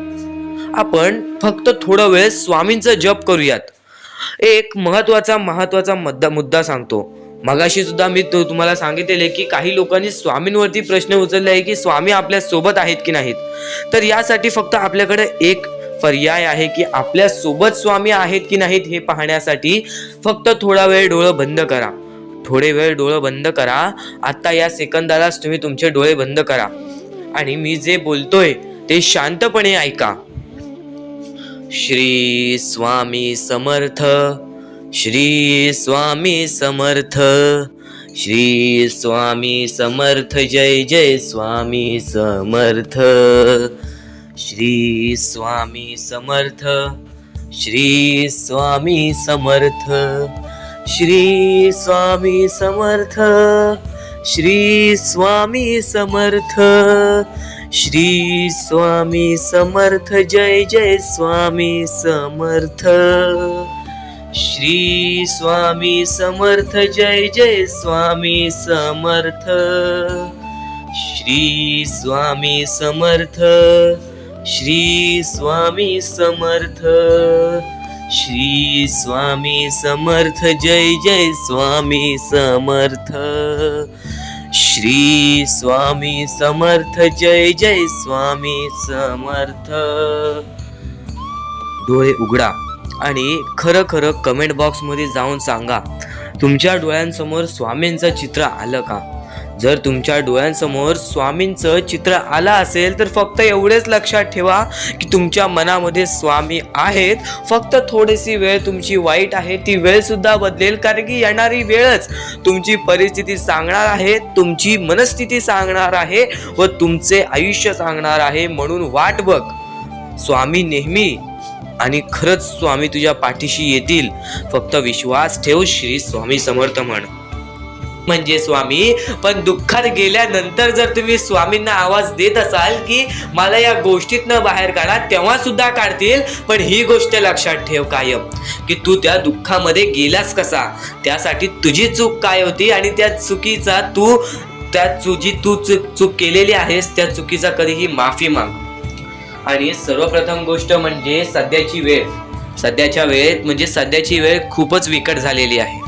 आपण फक्त थोडा वेळ स्वामींचा जप करूयात. एक महत्वाचा मुद्दा सांगतो. मगाशी सुद्धा मी तुम्हाला सांगितले की काही लोकांनी स्वामींवरती प्रश्न उचलले आहे की स्वामी आपल्या सोबत आहेत की नाहीत. तर यासाठी फक्त आपल्याकडे एक पर्याय आहे की आपल्या सोबत स्वामी आहेत की नाहीत हे पाहण्यासाठी फक्त थोडा वेळ डोळे बंद करा. थोडे वेळ डोळे बंद करा. आता या सेकंदालाच तुम्ही तुमचे डोळे बंद करा आणि मी जे बोलतोय ते शांतपणे ऐका. श्री स्वामी समर्थ, श्री स्वामी समर्थ, श्री स्वामी समर्थ, जय जय स्वामी समर्थ. श्री स्वामी समर्थ, श्री स्वामी समर्थ, श्री स्वामी समर्थ, श्री स्वामी समर्थ, श्री स्वामी समर्थ, जय जय स्वामी समर्थ. श्री स्वामी समर्थ, जय जय स्वामी समर्थ. श्री स्वामी समर्थ, श्री स्वामी समर्थ, श्री स्वामी समर्थ, जय जय स्वामी समर्थ. श्री स्वामी समर्थ, जय जय स्वामी समर्थ. डोळे उघडा आणि खरं खरं कमेंट बॉक्स मध्ये जाऊन सांगा, तुमच्या डोळ्यांसमोर स्वामींचं चित्र आलं का? जर तुमच्या डोळ्यांसमोर स्वामींचं चित्र आलं असेल तर फक्त एवढेच लक्षात ठेवा की तुमच्या मनामध्ये स्वामी आहेत. फक्त थोडीशी वेळ तुमची वाईट आहे, ती वेळ सुद्धा बदलेल, कारण की येणारी वेळच तुमची परिस्थिती सांगणार आहे, तुमची मनस्थिती सांगणार आहे व तुमचे आयुष्य सांगणार आहे. म्हणून वाट बघ, स्वामी नेहमी आणि खरंच स्वामी तुझ्या पाठीशी येतील. फक्त विश्वास ठेव. श्री स्वामी समर्थ म्हण म्हणजे स्वामी. पण दुःखात गेल्यानंतर जर तुम्ही स्वामींना आवाज देत असाल की मला या गोष्टीतनं बाहेर काढा, तेव्हा सुद्धा काढतील. पण ही गोष्ट लक्षात ठेव कायम की तू त्या दुःखामध्ये गेलास कसा, त्यासाठी तुझी चूक काय होती आणि त्या चुकीचा चूक केलेली आहेस त्या चुकीचा कधीही माफी माग. आणि सर्वप्रथम गोष्ट म्हणजे सध्याची वेळ खूपच विकट झालेली आहे.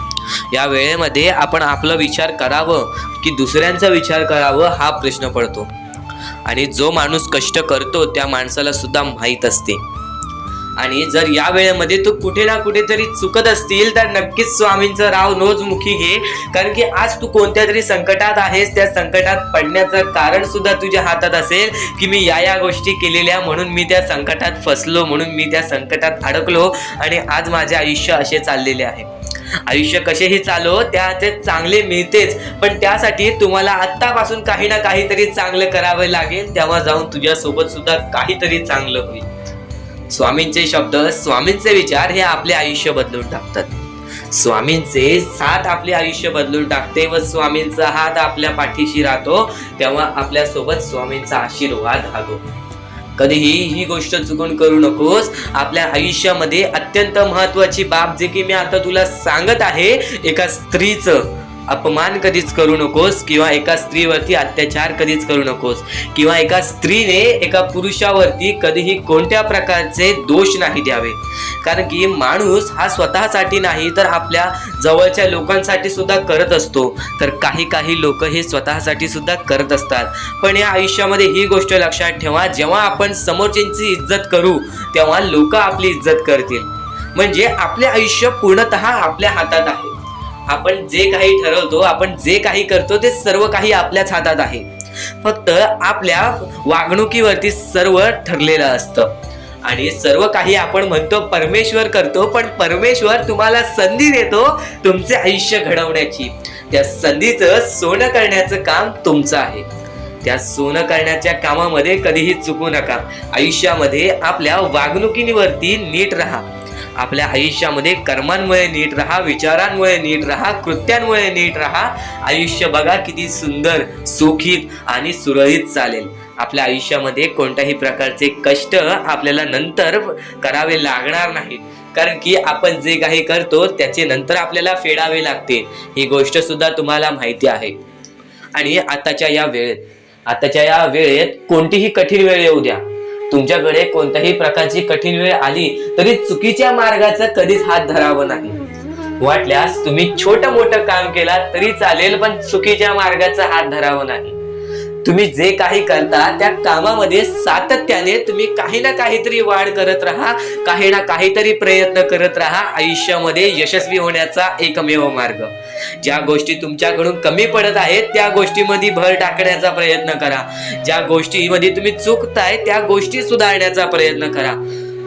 या वेळेमध्ये आपण आपला विचार करावं की दुसऱ्यांचा विचार करावं हा प्रश्न पडतो. आणि जो माणूस कष्ट करतो त्या माणसाला सुद्धा माहीत असते. आणि जर या वेळेमध्ये तू कुठे ना कुठेतरी चुकत असतील तर नक्कीच स्वामींचं राव नोजमुखी घे, कारण की आज तू कोणत्या तरी संकटात आहेस. त्या संकटात पडण्याचं कारण सुद्धा तुझ्या हातात असेल की मी या गोष्टी केलेल्या म्हणून मी त्या संकटात फसलो, म्हणून मी त्या संकटात अडकलो आणि आज माझे आयुष्य असे चाललेले आहे. आयुष्य कसेही चालो ते चांगले मिळतेच, पण त्यासाठी तुम्हाला आत्तापासून काही ना काहीतरी चांगलं करावे लागेल. तेव्हा जाऊन तुझ्या सोबत सुद्धा काहीतरी चांगलं होईल. स्वामींचे शब्द, स्वामींचे विचार हे आपले आयुष्य बदलून टाकतात. स्वामींचे साथ आपले आयुष्य बदलून टाकते व स्वामींचा हात आपल्या पाठीशी राहतो. तेव्हा आपल्या सोबत स्वामींचा आशीर्वाद राहतो. कधीही ही गोष्ट चुकून करू नकोस. आपल्या आयुष्यामध्ये अत्यंत महत्वाची बाब जे की मी आता तुला सांगत आहे, एका स्त्रीचं अपमान कधीच करू नकोस किंवा एका स्त्रीवरती अत्याचार कधीच करू नकोस किंवा एका स्त्रीने एका पुरुषावरती कधीही कोणत्या प्रकारचे दोष नाही द्यावे. कारण की माणूस हा स्वतःसाठी नाही तर आपल्या जवळच्या लोकांसाठी सुद्धा करत असतो. तर काही लोक हे स्वतःसाठी सुद्धा करत असतात. पण या आयुष्यामध्ये ही गोष्ट लक्षात ठेवा, जेव्हा आपण समोरच्यांची इज्जत करू तेव्हा लोक आपली इज्जत करतील. म्हणजे आपले आयुष्य पूर्णतः आपल्या हातात आहे. आपण जे काही ठरवतो, आपण जे काही करतो ते सर्व काही आपल्याच हातात आहे. फक्त आपल्या वागणुकीवरती सर्व ठरलेलं असतं. आणि सर्व काही आपण म्हणतो परमेश्वर करतो, पण परमेश्वर तुम्हाला संधी देतो तुमचे आयुष्य घडवण्याची. त्या संधीचं सोनं करण्याचं काम तुमचं आहे. त्या सोनं करण्याच्या कामामध्ये कधीही चुकू नका. आयुष्यामध्ये आपल्या वागणुकीवरती नीट राहा. आपल्या आयुष्यामध्ये कर्मांमुळे नीट राहा, विचारांमुळे नीट राहा, कृत्यांमुळे नीट राहा. आयुष्य बघा किती सुंदर, सुखीत आणि सुरळीत चालेल. आपल्या आयुष्यामध्ये कोणत्याही प्रकारचे कष्ट आपल्याला नंतर करावे लागणार नाहीत, कारण की आपण जे काही करतो त्याचे नंतर आपल्याला फेडावे लागते. ही गोष्ट सुद्धा तुम्हाला माहिती आहे. आणि आताच्या या वेळेत कोणतीही कठीण वेळ येऊ द्या, तुमच्याकडे कोणत्याही प्रकारची कठीण वेळ आली तरी चुकीच्या मार्गाचा कधीच हात धरावा नाही. वाटल्यास तुम्ही छोटं मोठं काम केला तरी चालेल, पण चुकीच्या मार्गाचा हात धरावा नाही. तुम्ही जे काही करता त्या कामामध्ये सातत्याने तुम्ही काही ना काहीतरी वाढ करत राहा, काही ना काहीतरी प्रयत्न करत राहा. आयुष्यामध्ये यशस्वी होण्याचा एकमेव मार्ग. ज्या गोष्टी तुमच्याकडून कमी पडत आहेत त्या गोष्टीमध्ये भर टाकण्याचा प्रयत्न करा. ज्या गोष्टीमध्ये तुम्ही चुकताय त्या गोष्टी सुधारण्याचा प्रयत्न करा.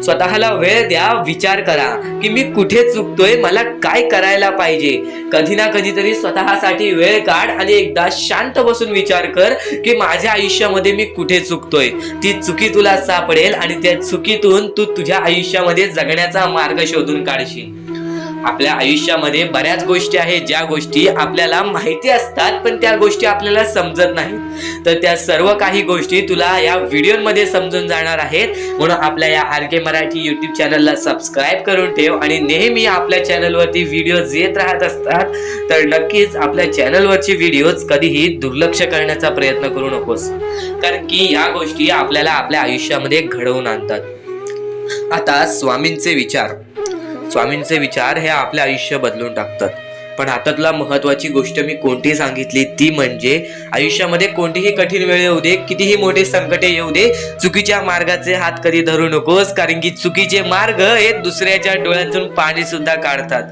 स्वतःला वेळ द्या, विचार करा की मी कुठे चुकतोय, मला काय करायला पाहिजे. कधी ना कधीतरी स्वतःसाठी वेळ काढ आणि एकदा शांत बसून विचार कर की माझ्या आयुष्यामध्ये मी कुठे चुकतोय. ती चुकी तुला सापडेल आणि त्या चुकीतून तू तुझ्या आयुष्यामध्ये जगण्याचा मार्ग शोधून काढशील. आपल्या आयुष्यामध्ये बऱ्याच गोष्टी आहेत ज्या गोष्टी आपल्याला माहिती असतात पण त्या गोष्टी आपल्याला समजत नाहीत. तर त्या सर्व काही गोष्टी तुला या व्हिडिओमध्ये समजून जाणार आहेत. म्हणून आपल्या या RK मराठी YouTube चॅनलला सबस्क्राईब करून ठेव आणि नेहमी आपल्या चॅनलवरती व्हिडिओज येत राहत असतात. तर नक्कीच आपल्या चॅनलवरचे व्हिडिओज कधीही दुर्लक्ष करण्याचा प्रयत्न करू नकोस, कारण की या गोष्टी आपल्याला आपल्या आयुष्यामध्ये घडवून आणतात. आता स्वामींचे विचार हे आपले आयुष्य बदलून टाकतात. पण आता तुला महत्वाची गोष्ट मी कोणती सांगितली ती म्हणजे आयुष्यामध्ये कोणतीही कठीण वेळ येऊ दे, कितीही मोठे संकटे येऊ दे, चुकीच्या मार्गाचे हात कधी धरू नकोस, कारण की चुकीचे मार्ग हे दुसऱ्याच्या डोळ्यातून पाणी सुद्धा काढतात.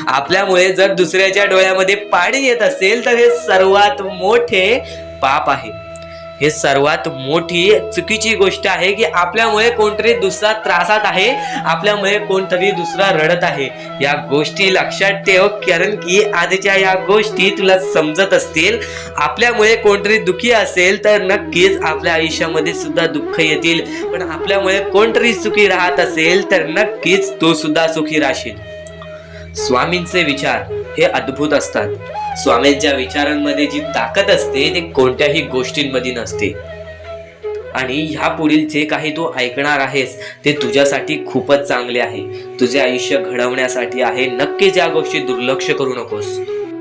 आपल्यामुळे जर दुसऱ्याच्या डोळ्यामध्ये पाणी येत असेल तर हे सर्वात मोठे पाप आहे. हे सर्वात मोठी चुकीची गोष्ट आहे की आपल्यामुळे कोणतरी दुसरा त्रासात आहे, आपल्यामुळे कोणतरी दुसरा रडत आहे. या गोष्टी लक्षात ठेव, कारण की आजच्या या गोष्टी तुला समजत असतील. आपल्यामुळे कोणतरी दुखी असेल तर नक्कीच आपल्या आयुष्यामध्ये सुद्धा दुःख येतील, पण आपल्यामुळे कोणतरी सुखी राहत असेल तर नक्कीच तो सुद्धा सुखी राहशील. स्वामींचे विचार हे अद्भुत असतात. स्वामींच्या विचारांमध्ये जी ताकद असते ते कोणत्याही गोष्टींमध्ये नसते. आणि ह्या पुढील जे काही तू ऐकणार आहेस ते तुझ्यासाठी खूपच चांगले आहे, तुझे आयुष्य घडवण्यासाठी आहे. नक्कीच या गोष्टी दुर्लक्ष करू नकोस.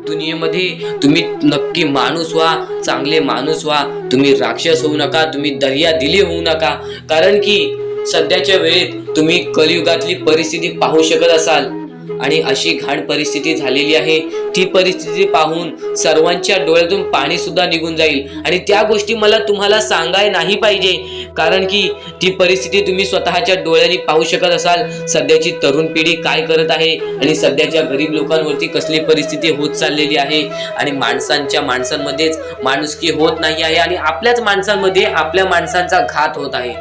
दुनियेमध्ये तुम्ही नक्की माणूस व्हा, चांगले माणूस व्हा. तुम्ही राक्षस होऊ नका, तुम्ही दर्या दिली होऊ नका, कारण की सध्याच्या वेळेत तुम्ही कलियुगातली परिस्थिती पाहू शकत असाल आणि अशी घाण परिस्थिती झालेली आहे. ती परिस्थिती पाहून सर्वांच्या डोळ्यातून पाणी सुद्धा निघून जाईल आणि त्या गोष्टी मला तुम्हाला सांगाय नाही पाहिजे, कारण की ती परिस्थिती तुम्ही स्वतःच्या डोळ्यांनी पाहू शकत असाल. सध्याची तरुण पिढी काय करत आहे आणि सध्याच्या गरीब लोकांवरती कसली परिस्थिती होत चाललेली आहे आणि माणसांमध्येच माणुसकी होत नाही आहे आणि आपल्याच माणसांमध्ये आपल्या माणसांचा घात होत आहे.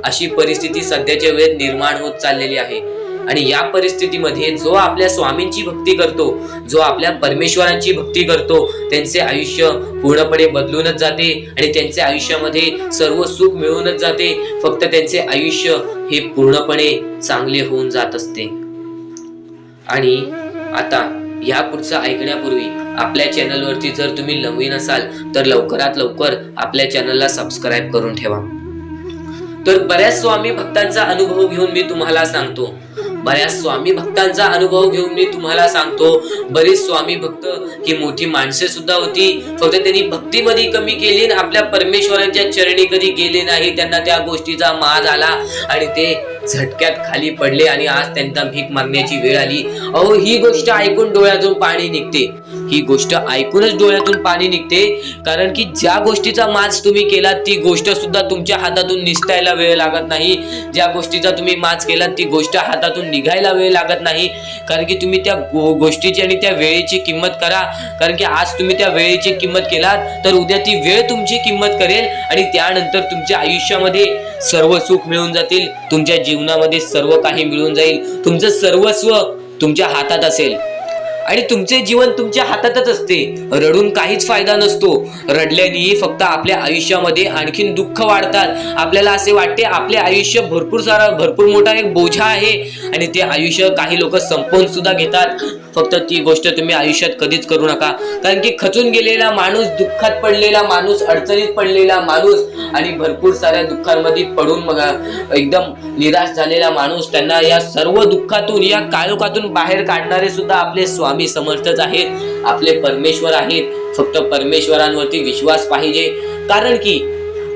अशी परिस्थिती सध्याच्या वेळेत निर्माण होत चाललेली आहे. आणि या परिस्थितीमध्ये जो आपल्या स्वामींची भक्ती करतो, जो आपल्या परमेश्वरांची भक्ती करतो, त्यांचे आयुष्य पूर्णपणे बदलूनच जाते आणि त्यांच्या आयुष्यामध्ये सर्व सुख मिळूनच जाते. फक्त त्यांचे आयुष्य हे पूर्णपणे चांगले होऊन जात असते. आणि आता या पुढचं ऐकण्यापूर्वी आपल्या चॅनलवरती जर तुम्ही नवीन असाल तर लवकरात लवकर आपल्या चॅनलला सबस्क्राईब करून ठेवा. तर बऱ्याच स्वामी भक्तांचा अनुभव घेऊन मी तुम्हाला सांगतो. बरेच स्वामी भक्त ही मोठी माणसे सुद्धा होती, फक्त त्यांनी भक्तीमध्ये कमी केली आणि आपल्या परमेश्वरांच्या चरणी कधी गेले नाही. त्यांना त्या गोष्टीचा माज आला आणि ते झटक्यात खाली पडले आणि आज त्यांना भीक मागण्याची वेळ आली. अहो, ही गोष्ट ऐकून डोळ्यातून पाणी निघते. ही गोष्ट ऐकूनच डोळ्यातून पाणी निघते, कारण की ज्या गोष्टीचा माज तुम्ही केला ती गोष्ट सुद्धा तुमच्या हातातून निसटायला वेळ लागत नाही. ज्या गोष्टीचा तुम्ही माज केला ती गोष्ट हातातून निघायला वेळ लागत नाही, कारण की तुम्ही त्या गोष्टीची आणि त्या वेळेची किंमत करा. कारण की आज तुम्ही त्या वेळेची किंमत केलात तर उद्या ती वेळ तुमची किंमत करेल आणि त्यानंतर तुमच्या आयुष्यामध्ये सर्व सुख मिळून जातील. तुमच्या जीवनामध्ये सर्व काही मिळून जाईल. तुमचं सर्वस्व तुमच्या हातात असेल आणि तुमचे जीवन तुमच्या हातातच असते. रडून काहीच फायदा नसतो. रडल्याने फक्त आपल्या आयुष्यामध्ये आणखीन दुःख वाढतात. आपल्याला असे वाटते आपले आयुष्य भरपूर मोठा एक बोझा आहे आणि ते आयुष्य काही लोक संपवून सुद्धा घेतात. फक्त ती गोष्ट तुम्ही आयुष्यात कधीच करू नका, कारण की खचून गेलेला माणूस, दुःखात पडलेला माणूस, अडचणीत पडलेला माणूस आणि भरपूर साऱ्या दुःखांमध्ये पडून मग एकदम निराश झालेला माणूस, त्यांना या सर्व दुःखातून, या काळोखातून बाहेर काढणारे सुद्धा आपले स्वामी समर्थच आहेत, आपले परमेश्वर आहेत. फक्त परमेश्वरांवरती विश्वास पाहिजे, कारण की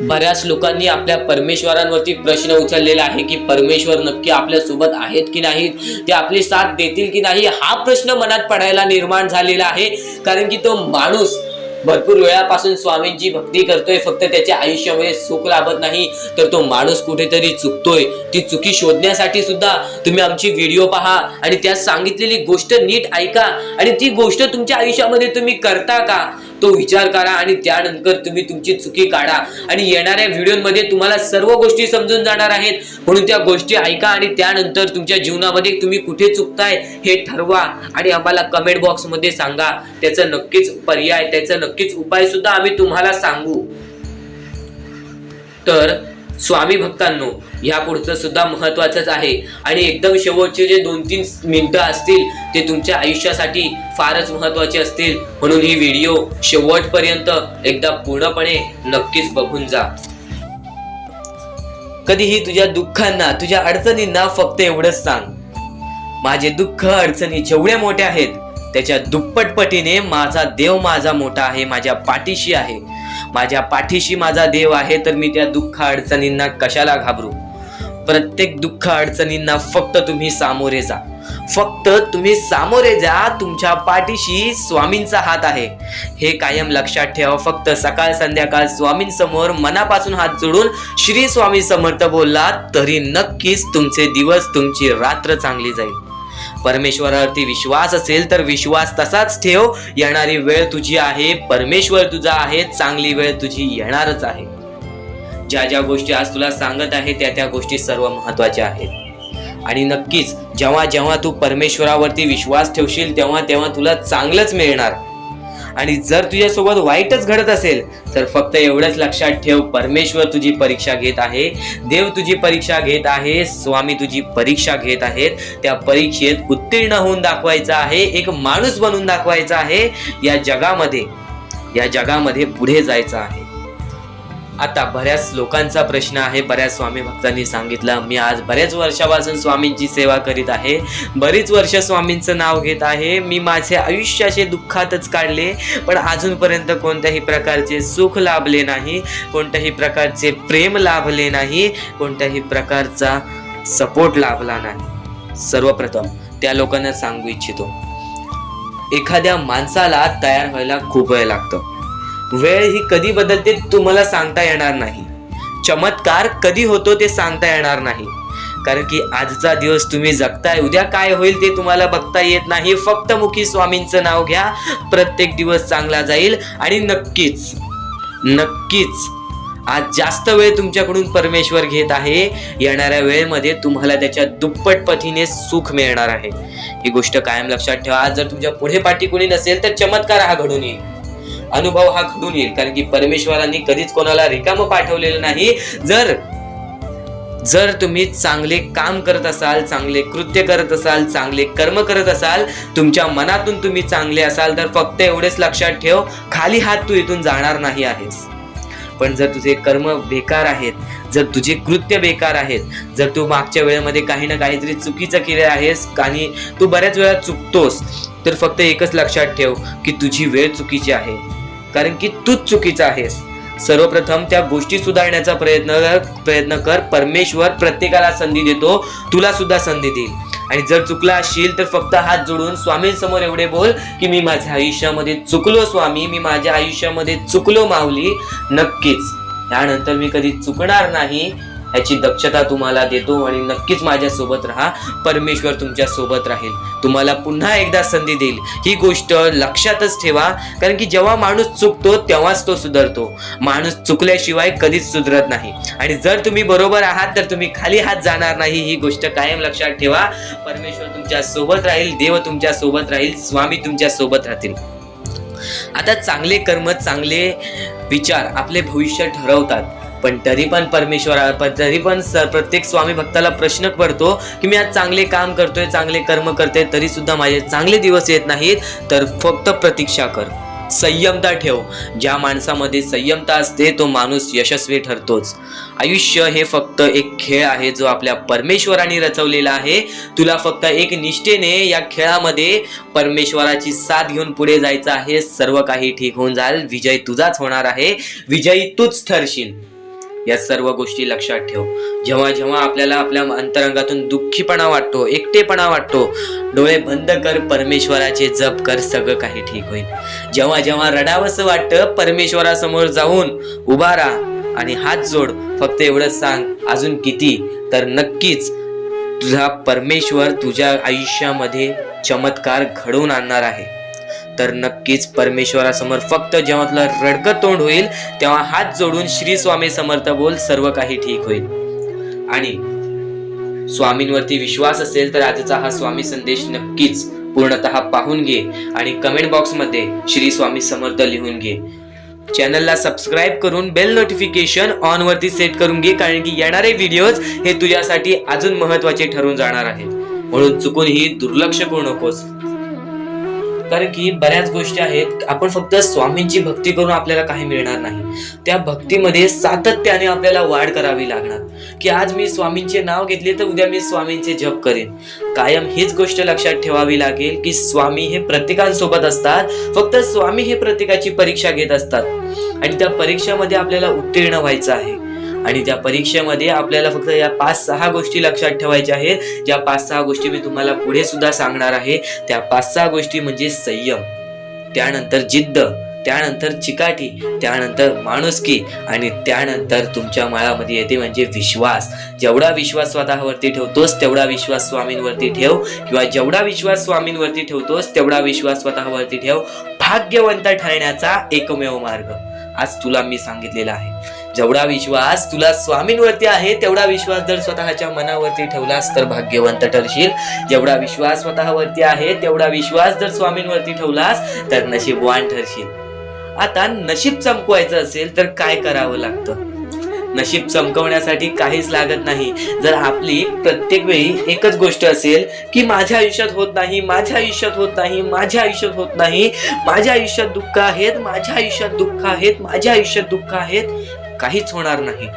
बऱ्याच लोकांनी आपल्या परमेश्वरांवरती प्रश्न उचललेला आहे की परमेश्वर नक्की आपल्या सोबत आहेत की नाहीत, ते आपली साथ देतील की नाही, हा प्रश्न मनात पडायला निर्माण झालेला आहे. कारण की तो माणूस भरपूर वेळापासून स्वामींची भक्ती करतोय, फक्त त्याच्या आयुष्यामध्ये सुख लाभत नाही, तर तो माणूस कुठेतरी चुकतोय. ती चुकी शोधण्यासाठी सुद्धा तुम्ही आमची व्हिडिओ पहा आणि त्यात सांगितलेली गोष्ट नीट ऐका आणि ती गोष्ट तुमच्या आयुष्यामध्ये तुम्ही करता का तो विचार करा आणि त्यानंतर तुम्ही तुमची चुकी काढा. आणि येणाऱ्या व्हिडिओमध्ये तुम्हाला सर्व गोष्टी समजून जाणार आहेत, म्हणून त्या गोष्टी ऐका आणि त्यानंतर तुमच्या जीवनामध्ये तुम्ही कुठे चुकताय हे ठरवा आणि आम्हाला कमेंट बॉक्स मध्ये सांगा. त्याचं नक्कीच पर्याय, त्याचा नक्कीच उपाय सुद्धा आम्ही तुम्हाला सांगू. तर स्वामी भक्तांनो, या पुढचं सुद्धा महत्वाचंच आहे आणि एकदम शेवटचे जे 2-3 मिनिटं असतील ते तुमच्या आयुष्यासाठी फारच महत्वाचे असतील, म्हणून ही व्हिडिओ शेवटपर्यंत एकदा पूर्णपणे नक्कीच बघून जा. कधीही तुझ्या दुःखांना, तुझ्या अडचणींना फक्त एवढंच सांग, माझे दुःख अडचणी जेवढ्या मोठ्या आहेत त्याच्या दुप्पटपटीने माझा देव माझा मोठा आहे, माझ्या पाठीशी आहे. माझ्या पाठीशी माझा देव आहे, तर मी त्या दुःख अडचणींना कशाला घाबरू. प्रत्येक दुःख अडचणींना फक्त तुम्ही सामोरे जा, फक्त तुम्ही सामोरे जा. तुमच्या पाठीशी स्वामींचा हात आहे हे कायम लक्षात ठेवा. फक्त सकाळ संध्याकाळ स्वामींसमोर मनापासून हात जोडून श्री स्वामी समर्थ बोललात तरी नक्कीच तुमचे दिवस, तुमची रात्र चांगली जाईल. परमेश्वरावरती विश्वास असेल तर विश्वास तसाच ठेव. येणारी वेळ तुझी आहे, परमेश्वर तुझा आहे, चांगली वेळ तुझी येणारच आहे. ज्या ज्या गोष्टी आज तुला सांगत आहे त्या गोष्टी सर्व महत्वाच्या आहेत आणि नक्कीच जेव्हा जेव्हा तू परमेश्वरावरती विश्वास ठेवशील तेव्हा तुला चांगलंच मिळणार. आणि जर तुझ्यासोबत वाईटच घडत असेल तर फक्त एवढंच लक्षात ठेव, परमेश्वर तुझी परीक्षा घेत आहे, देव तुझी परीक्षा घेत आहे, स्वामी तुझी परीक्षा घेत आहेत. त्या परीक्षेत उत्तीर्ण होऊन दाखवायचा आहे, एक माणूस बनून दाखवायचा आहे. या जगामध्ये पुढे जायचं आहे. आता बऱ्याच लोकांचा प्रश्न आहे, बऱ्याच स्वामी भक्तांनी सांगितलं, मी आज बऱ्याच वर्षापासून स्वामींची सेवा करीत आहे, बरीच वर्ष स्वामींचं नाव घेत आहे, मी माझे आयुष्य असे दुःखातच काढले, पण अजूनपर्यंत कोणत्याही प्रकारचे सुख लाभले नाही, कोणत्याही प्रकारचे प्रेम लाभले नाही, कोणत्याही प्रकारचा सपोर्ट लाभला नाही. सर्वप्रथम त्या लोकांना सांगू इच्छितो, एखाद्या माणसाला तयार व्हायला खूप वेळ लागतो. वेळ ही कधी बदलते तुम्हाला सांगता येणार नाही. चमत्कार कधी होतो ते सांगता येणार नाही, कारण की आजचा दिवस तुम्ही जगताय, उद्या काय होईल ते तुम्हाला बघता येत नाही. फक्त मुखी स्वामींचं नाव घ्या, प्रत्येक दिवस चांगला जाईल आणि नक्कीच आज जास्त वेळ तुमच्याकडून परमेश्वर घेत आहे. येणाऱ्या वेळेमध्ये तुम्हाला त्याच्या दुप्पट पटीने सुख मिळणार आहे. ही गोष्ट कायम लक्षात ठेवा. आज जर तुमच्या पुढे पाठी कोणी नसेल तर चमत्कार हा घडून येईल, अनुभव हा घडून येईल, कारण की परमेश्वरांनी कधीच कोणाला रिकामं पाठवलेलं नाही. जर तुम्ही चांगले काम करत असाल, चांगले कृत्य करत असाल, चांगले कर्म करत असाल, तुमच्या मनातून तुम्ही चांगले असाल तर फक्त एवढेच लक्षात ठेव, खाली हात तू इथून जाणार नाही आहेस. पण जर तुझे कर्म बेकार आहेत, जर तुझे कृत्य बेकार आहेत, जर तू मागच्या वेळेमध्ये काही ना काहीतरी चुकीचं केले आहेस आणि तू बऱ्याच वेळा चुकतोस, तर फक्त एकच लक्षात ठेव की तुझी वेळ चुकीची आहे, कारण की तूच चुकीचा आहेस. सर्वप्रथम त्या गोष्टी सुधारण्याचा प्रयत्न कर. परमेश्वर प्रत्येकाला संधी देतो, तुला सुद्धा संधी देईल. आणि जर चुकला असशील तर फक्त हात जोडून स्वामींसमोर एवढे बोल की मी माझ्या आयुष्यामध्ये चुकलो स्वामी, मी माझ्या आयुष्यामध्ये चुकलो माऊली. नक्कीच त्यानंतर मी कधी चुकणार नाही याची दक्षता तुम्हाला देतो आणि नक्कीच माझ्या सोबत राहा. परमेश्वर तुमच्या सोबत राहील, तुम्हाला पुन्हा एकदा संधी देईल. ही गोष्ट लक्षातच ठेवा, कारण की जेव्हा माणूस चुकतो तेव्हाच तो सुधारतो. माणूस चुकल्याशिवाय कधीच सुधरत नाही. आणि जर तुम्ही बरोबर आहात तर तुम्ही खाली हात जाणार नाही. ही गोष्ट कायम लक्षात ठेवा. परमेश्वर तुमच्या सोबत राहील, देव तुमच्या सोबत राहील, स्वामी तुमच्या सोबत राहतील. आता चांगले कर्म, चांगले विचार आपले भविष्य ठरवतात, पण तरी पण प्रत्येक स्वामी भक्ताला प्रश्न पडतो की मी आज चांगले काम करतोय, चांगले कर्म करते, तरी सुद्धा माझे चांगले दिवस येत नाहीत. तर फक्त प्रतीक्षा कर, संयमता ठेव. ज्या माणसामध्ये संयमता असते तो माणूस यशस्वी ठरतोच. आयुष्य हे फक्त एक खेळ आहे जो आपल्या परमेश्वराने रचवलेला आहे. तुला फक्त एक निष्ठेने या खेळामध्ये परमेश्वराची साथ घेऊन पुढे जायचं आहे. सर्व काही ठीक होऊन जाईल. विजय तुझाच होणार आहे, विजयी तूच ठरशील. या सर्व गोष्टी लक्षात ठेव. जेव्हा जेव्हा आपल्याला आपल्या अंतरंगातून दुःखीपणा वाटतो, एकटेपणा वाटतो, डोळे बंद कर, परमेश्वराचे जप कर, सगळं काही ठीक होईल. जेव्हा जेव्हा रडावंसं वाटतं, परमेश्वरासमोर जाऊन उभा राहा आणि हात जोड. फक्त एवढंच सांग, अजून किती, तर नक्कीच तुझा परमेश्वर तुझ्या आयुष्यामध्ये चमत्कार घडवून आणणार आहे. तर नक्कीच परमेश्वरासमोर फक्त जेव्हा तुला रडकं तोंड होईल तेव्हा हात जोडून श्री स्वामी समर्थ बोल, सर्व काही ठीक होईल. आणि स्वामींवरती विश्वास असेल तर आजचा हा स्वामी संदेश नक्कीच पूर्णतः पाहून घे आणि कमेंट बॉक्स मध्ये श्री स्वामी समर्थ लिहून घे. चॅनलला सबस्क्राईब करून बेल नोटिफिकेशन ऑन वरती सेट करून घे, कारण की येणारे व्हिडिओज हे तुझ्यासाठी अजून महत्वाचे ठरून जाणार आहेत. म्हणून चुकूनही दुर्लक्ष करू नकोस, कारण की बऱ्याच गोष्टी आहेत, आपण फक्त स्वामींची भक्ती करून आपल्याला काही मिळणार नाही. त्या भक्तीमध्ये सातत्याने आपल्याला वाढ करावी लागणार. की आज मी स्वामींचे नाव घेतले तर उद्या मी स्वामींचे जप करेन. कायम हीच गोष्ट लक्षात ठेवावी लागेल की स्वामी हे प्रत्येकांसोबत असतात, फक्त स्वामी हे प्रत्येकाची परीक्षा घेत असतात आणि त्या परीक्षेमध्ये आपल्याला उत्तीर्ण व्हायचं आहे. आणि त्या परीक्षेमध्ये आपल्याला फक्त या 5-6 गोष्टी लक्षात ठेवायच्या आहेत, ज्या 5-6 गोष्टी मी तुम्हाला पुढे सुद्धा सांगणार आहे. त्या 5-6 गोष्टी म्हणजे संयम, त्यानंतर जिद्द, त्यानंतर चिकाटी, त्यानंतर माणुसकी आणि त्यानंतर तुमच्या मनामध्ये येते म्हणजे विश्वास. जेवढा विश्वास स्वतःवरती ठेवतोस तेवढा विश्वास स्वामींवरती ठेव, किंवा जेवढा विश्वास स्वामींवरती ठेवतोस तेवढा विश्वास स्वतःवरती ठेव. भाग्यवंत ठरण्याचा एकमेव मार्ग आज तुला मी सांगितलेला आहे. जेवढा विश्वास तुला स्वामींवरती आहे तेवढा विश्वास जर स्वतःच्या मनावरती ठेवलास तर भाग्यवंत ठरशील. जेवढा विश्वास स्वतःवरती आहे तेवढा विश्वास जर स्वामींवरती ठेवलास तर नशीबवान ठरशील. आता नशीब चमकवायचं असेल तर काय करावं लागतं? नशीब चमकवण्यासाठी काहीच लागत नाही. जर आपली प्रत्येक वेळी एकच गोष्ट असेल की माझ्या आयुष्यात होत नाही, माझ्या आयुष्यात होत नाही, माझ्या आयुष्यात होत नाही, माझ्या आयुष्यात दुःख आहेत, माझ्या आयुष्यात दुःख आहेत, माझ्या आयुष्यात दुःख आहेत, काहीच होणार नाही.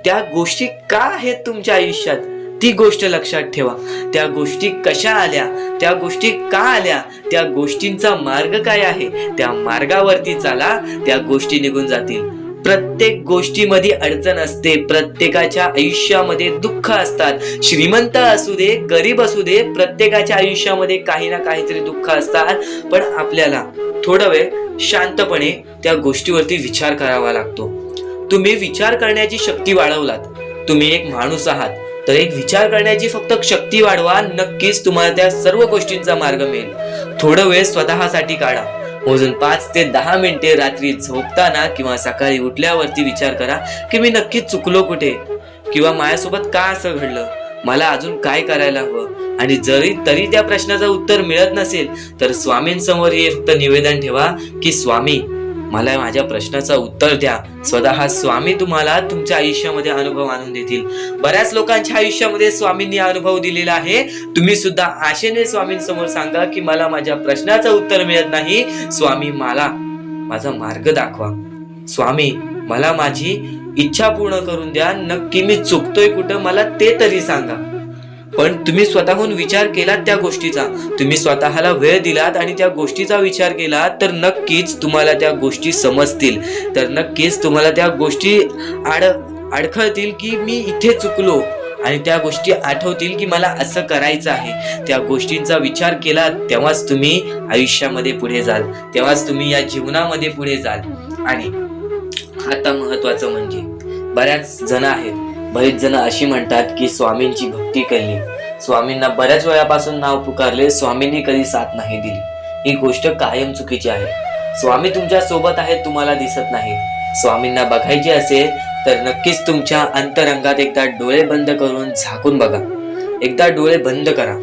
त्या गोष्टी का आहेत तुमच्या आयुष्यात ती गोष्ट लक्षात ठेवा. त्या गोष्टी कशा आल्या, त्या गोष्टी का आल्या, त्या गोष्टींचा मार्ग काय आहे, त्या मार्गावरती चाला, त्या गोष्टी निघून जातील. प्रत्येक गोष्टीमध्ये अडचण असते, प्रत्येकाच्या आयुष्यामध्ये दुःख असतात. श्रीमंत असू दे, गरीब असू दे, प्रत्येकाच्या आयुष्यामध्ये काही ना काहीतरी दुःख असतात. पण आपल्याला थोडा वेळ शांतपणे त्या गोष्टीवरती विचार करावा लागतो. तुम्ही विचार करण्याची शक्ती वाढवलात, तुम्ही एक माणूस आहात, तर एक विचार करण्याची फक्त शक्ती वाढवा, नक्कीच तुम्हाला त्या सर्व गोष्टींचा मार्ग मिळेल. थोडा वेळ स्वतःसाठी काढा, मोजून 5 ते 10 मिनिटे रात्री झोपताना किंवा सकाळी उठल्यावरती विचार करा की मी नक्की चुकलो कुठे, किंवा माझ्यासोबत का असं घडलं, मला अजून काय करायला हवं. आणि जरी तरी त्या प्रश्नाचं उत्तर मिळत नसेल तर स्वामींसमोर हे फक्त निवेदन ठेवा की स्वामी मला माझ्या प्रश्नाचं उत्तर द्या. स्वतः स्वामी तुम्हाला तुमच्या आयुष्यामध्ये अनुभव आणून देतील. बऱ्याच लोकांच्या आयुष्यामध्ये स्वामींनी अनुभव दिलेला आहे. तुम्ही सुद्धा आशेने स्वामींसमोर सांगा की मला माझ्या प्रश्नाचं उत्तर मिळत नाही, स्वामी मला माझा मार्ग दाखवा, स्वामी मला माझी इच्छा पूर्ण करून द्या, नक्की मी चुकतोय कुठं मला ते तरी सांगा. पण तुम्ही स्वतःहून विचार केलात त्या गोष्टीचा, तुम्ही स्वतःला वेळ दिलात आणि त्या गोष्टीचा विचार केला तर नक्कीच तुम्हाला त्या गोष्टी समजतील, तर नक्कीच तुम्हाला त्या गोष्टी अडखळतील की मी इथे चुकलो, आणि त्या गोष्टी आठवतील की मला असं करायचं आहे. त्या गोष्टींचा विचार केला तेव्हाच तुम्ही आयुष्यामध्ये पुढे जाल, तेव्हाच तुम्ही या जीवनामध्ये पुढे जाल. आणि आता महत्वाचं म्हणजे बऱ्याच जण आहेत, बरेच जण अशी म्हणतात की स्वामींची भक्ती केली, स्वामींना बऱ्याच वेळापासून नाव पुकारले, स्वामींनी कधी साथ नाही दिली. ही गोष्ट कायम चुकीची आहे. स्वामी तुमच्या सोबत आहेत, तुम्हाला दिसत नाही. स्वामींना बघायचे असेल तर नक्कीच तुमच्या अंतरंगात एकदा डोळे बंद करून झाकून बघा. एकदा डोळे बंद करा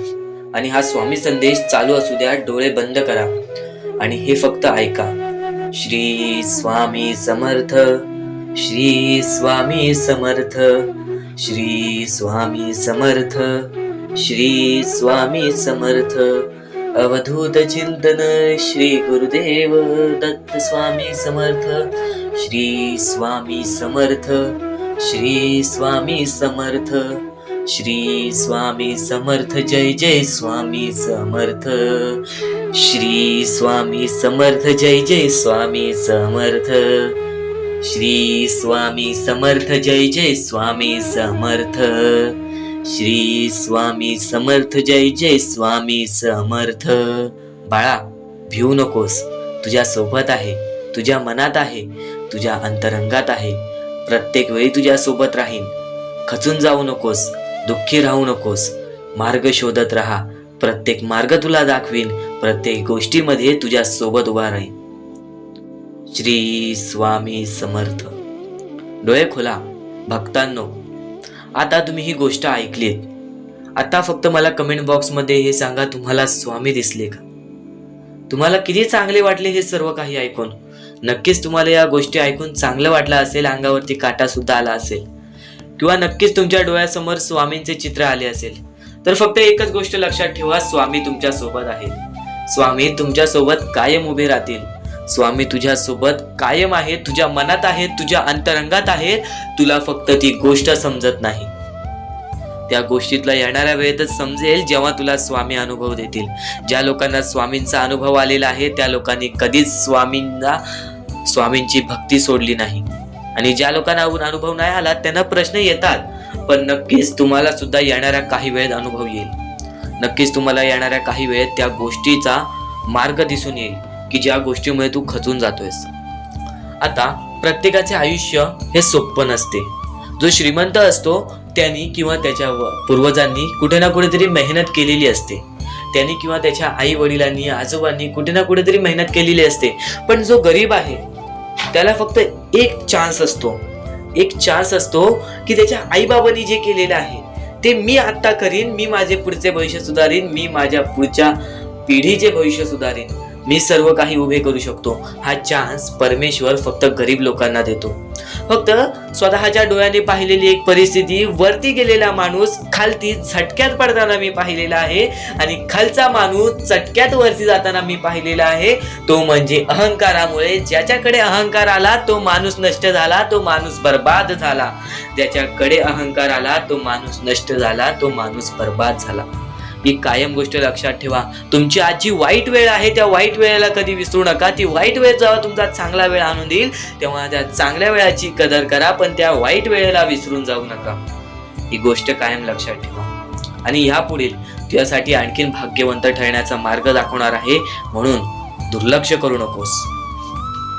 आणि हा स्वामी संदेश चालू असू द्या. डोळे बंद करा आणि हे फक्त ऐका. श्री स्वामी समर्थ, श्री स्वामी समर्थ, श्री स्वामी समर्थ, श्री स्वामी समर्थ. अवधूत चिंतन श्री गुरुदेव दत्त स्वामी समर्थ. श्री स्वामी समर्थ, श्री स्वामी समर्थ, श्री स्वामी समर्थ. जय जय स्वामी समर्थ. श्री स्वामी समर्थ. जय जय स्वामी समर्थ. श्री स्वामी समर्थ जय जय स्वामी समर्थ. श्री स्वामी समर्थ जय जय स्वामी समर्थ. बाळा, भिवू नकोस. तुझ्या सोबत आहे, तुझ्या मनात आहे, तुझ्या अंतरंगात आहे. प्रत्येक वेळी तुझ्या सोबत राहीन. खचून जाऊ नकोस, दुःखी राहू नकोस. मार्ग शोधत राहा. प्रत्येक मार्ग तुला दाखवीन. प्रत्येक गोष्टीमध्ये तुझ्या सोबत उभा राहीन. श्री स्वामी समर्थ. डोळे खोला भक्तांनो. आता तुम्ही ही गोष्ट ऐकलीत. आता फक्त मला कमेंट बॉक्स मध्ये हे सांगा, तुम्हाला स्वामी दिसले का? तुम्हाला किती चांगले वाटले हे सर्व काही ऐकून? नक्कीच तुम्हाला या गोष्टी ऐकून चांगलं वाटलं असेल, अंगावरती काटा सुद्धा आला असेल, किंवा नक्कीच तुमच्या डोळ्यासमोर स्वामींचे चित्र आले असेल. तर फक्त एकच गोष्ट लक्षात ठेवा, स्वामी तुमच्या सोबत आहेत. स्वामी तुमच्या सोबत कायम उभे राहतील. स्वामी तुझ्या सोबत कायम आहे, तुझ्या मनात आहे, तुझ्या अंतरंगात आहे. तुला फक्त ती गोष्ट समजत नाही. त्या गोष्टीतला येणाऱ्या वेळेतच समजेल जेव्हा तुला स्वामी अनुभव देतील. ज्या लोकांना स्वामींचा अनुभव आलेला आहे त्या लोकांनी कधीच स्वामींची भक्ती सोडली नाही. आणि ज्या लोकांना अनुभव नाही आला त्यांना प्रश्न येतात, पण नक्कीच तुम्हाला सुद्धा येणाऱ्या काही वेळेत अनुभव येईल. नक्कीच तुम्हाला येणाऱ्या काही वेळेत त्या गोष्टीचा मार्ग दिसून येईल की ज्या गोष्टीमुळे तू खचून जातोयस. आता प्रत्येकाचे आयुष्य हे सोपं नसते. जो श्रीमंत असतो त्यांनी किंवा त्याच्या पूर्वजांनी कुठे ना कुठेतरी मेहनत केलेली असते. त्यांनी किंवा त्याच्या आई वडिलांनी, आजोबांनी कुठे ना कुठेतरी मेहनत केलेली असते. पण जो गरीब आहे त्याला फक्त एक चान्स असतो की त्याच्या आई बाबांनी जे केलेलं आहे ते मी आता करीन. मी माझे पुढचे भविष्य सुधारीन. मी माझ्या पुढच्या पिढीचे भविष्य सुधारीन. मी सर्व काही उभे करू शकतो. हा चान्स परमेश्वर फक्त गरीब लोकांना देतो. फक्त स्वतःच्या डोळ्याने पाहिलेली एक परिस्थिती, वरती गेलेला माणूस खालती झटक्यात पडताना मी पाहिलेला आहे, आणि खालचा माणूस चटक्यात वरती जाताना मी पाहिलेला आहे. तो म्हणजे अहंकारामुळे. ज्याच्याकडे अहंकार आला तो माणूस नष्ट झाला, तो माणूस बर्बाद झाला. ज्याच्याकडे अहंकार आला तो माणूस नष्ट झाला, तो माणूस बर्बाद झाला. ही कायम गोष्ट लक्षात ठेवा. तुमची आजची वाईट वेळ आहे, त्या वाईट वेळेला कधी विसरू नका. ती वाईट वेळ जेव्हा तुमचा चांगला वेळ आणून देईल तेव्हा त्या चांगल्या वेळाची कदर करा, पण त्या वाईट वेळेला विसरून जाऊ नका. ही गोष्ट कायम लक्षात ठेवा. आणि यापुढील तुझ्यासाठी आणखीन भाग्यवंत ठरण्याचा मार्ग दाखवणार आहे, म्हणून दुर्लक्ष करू नकोस.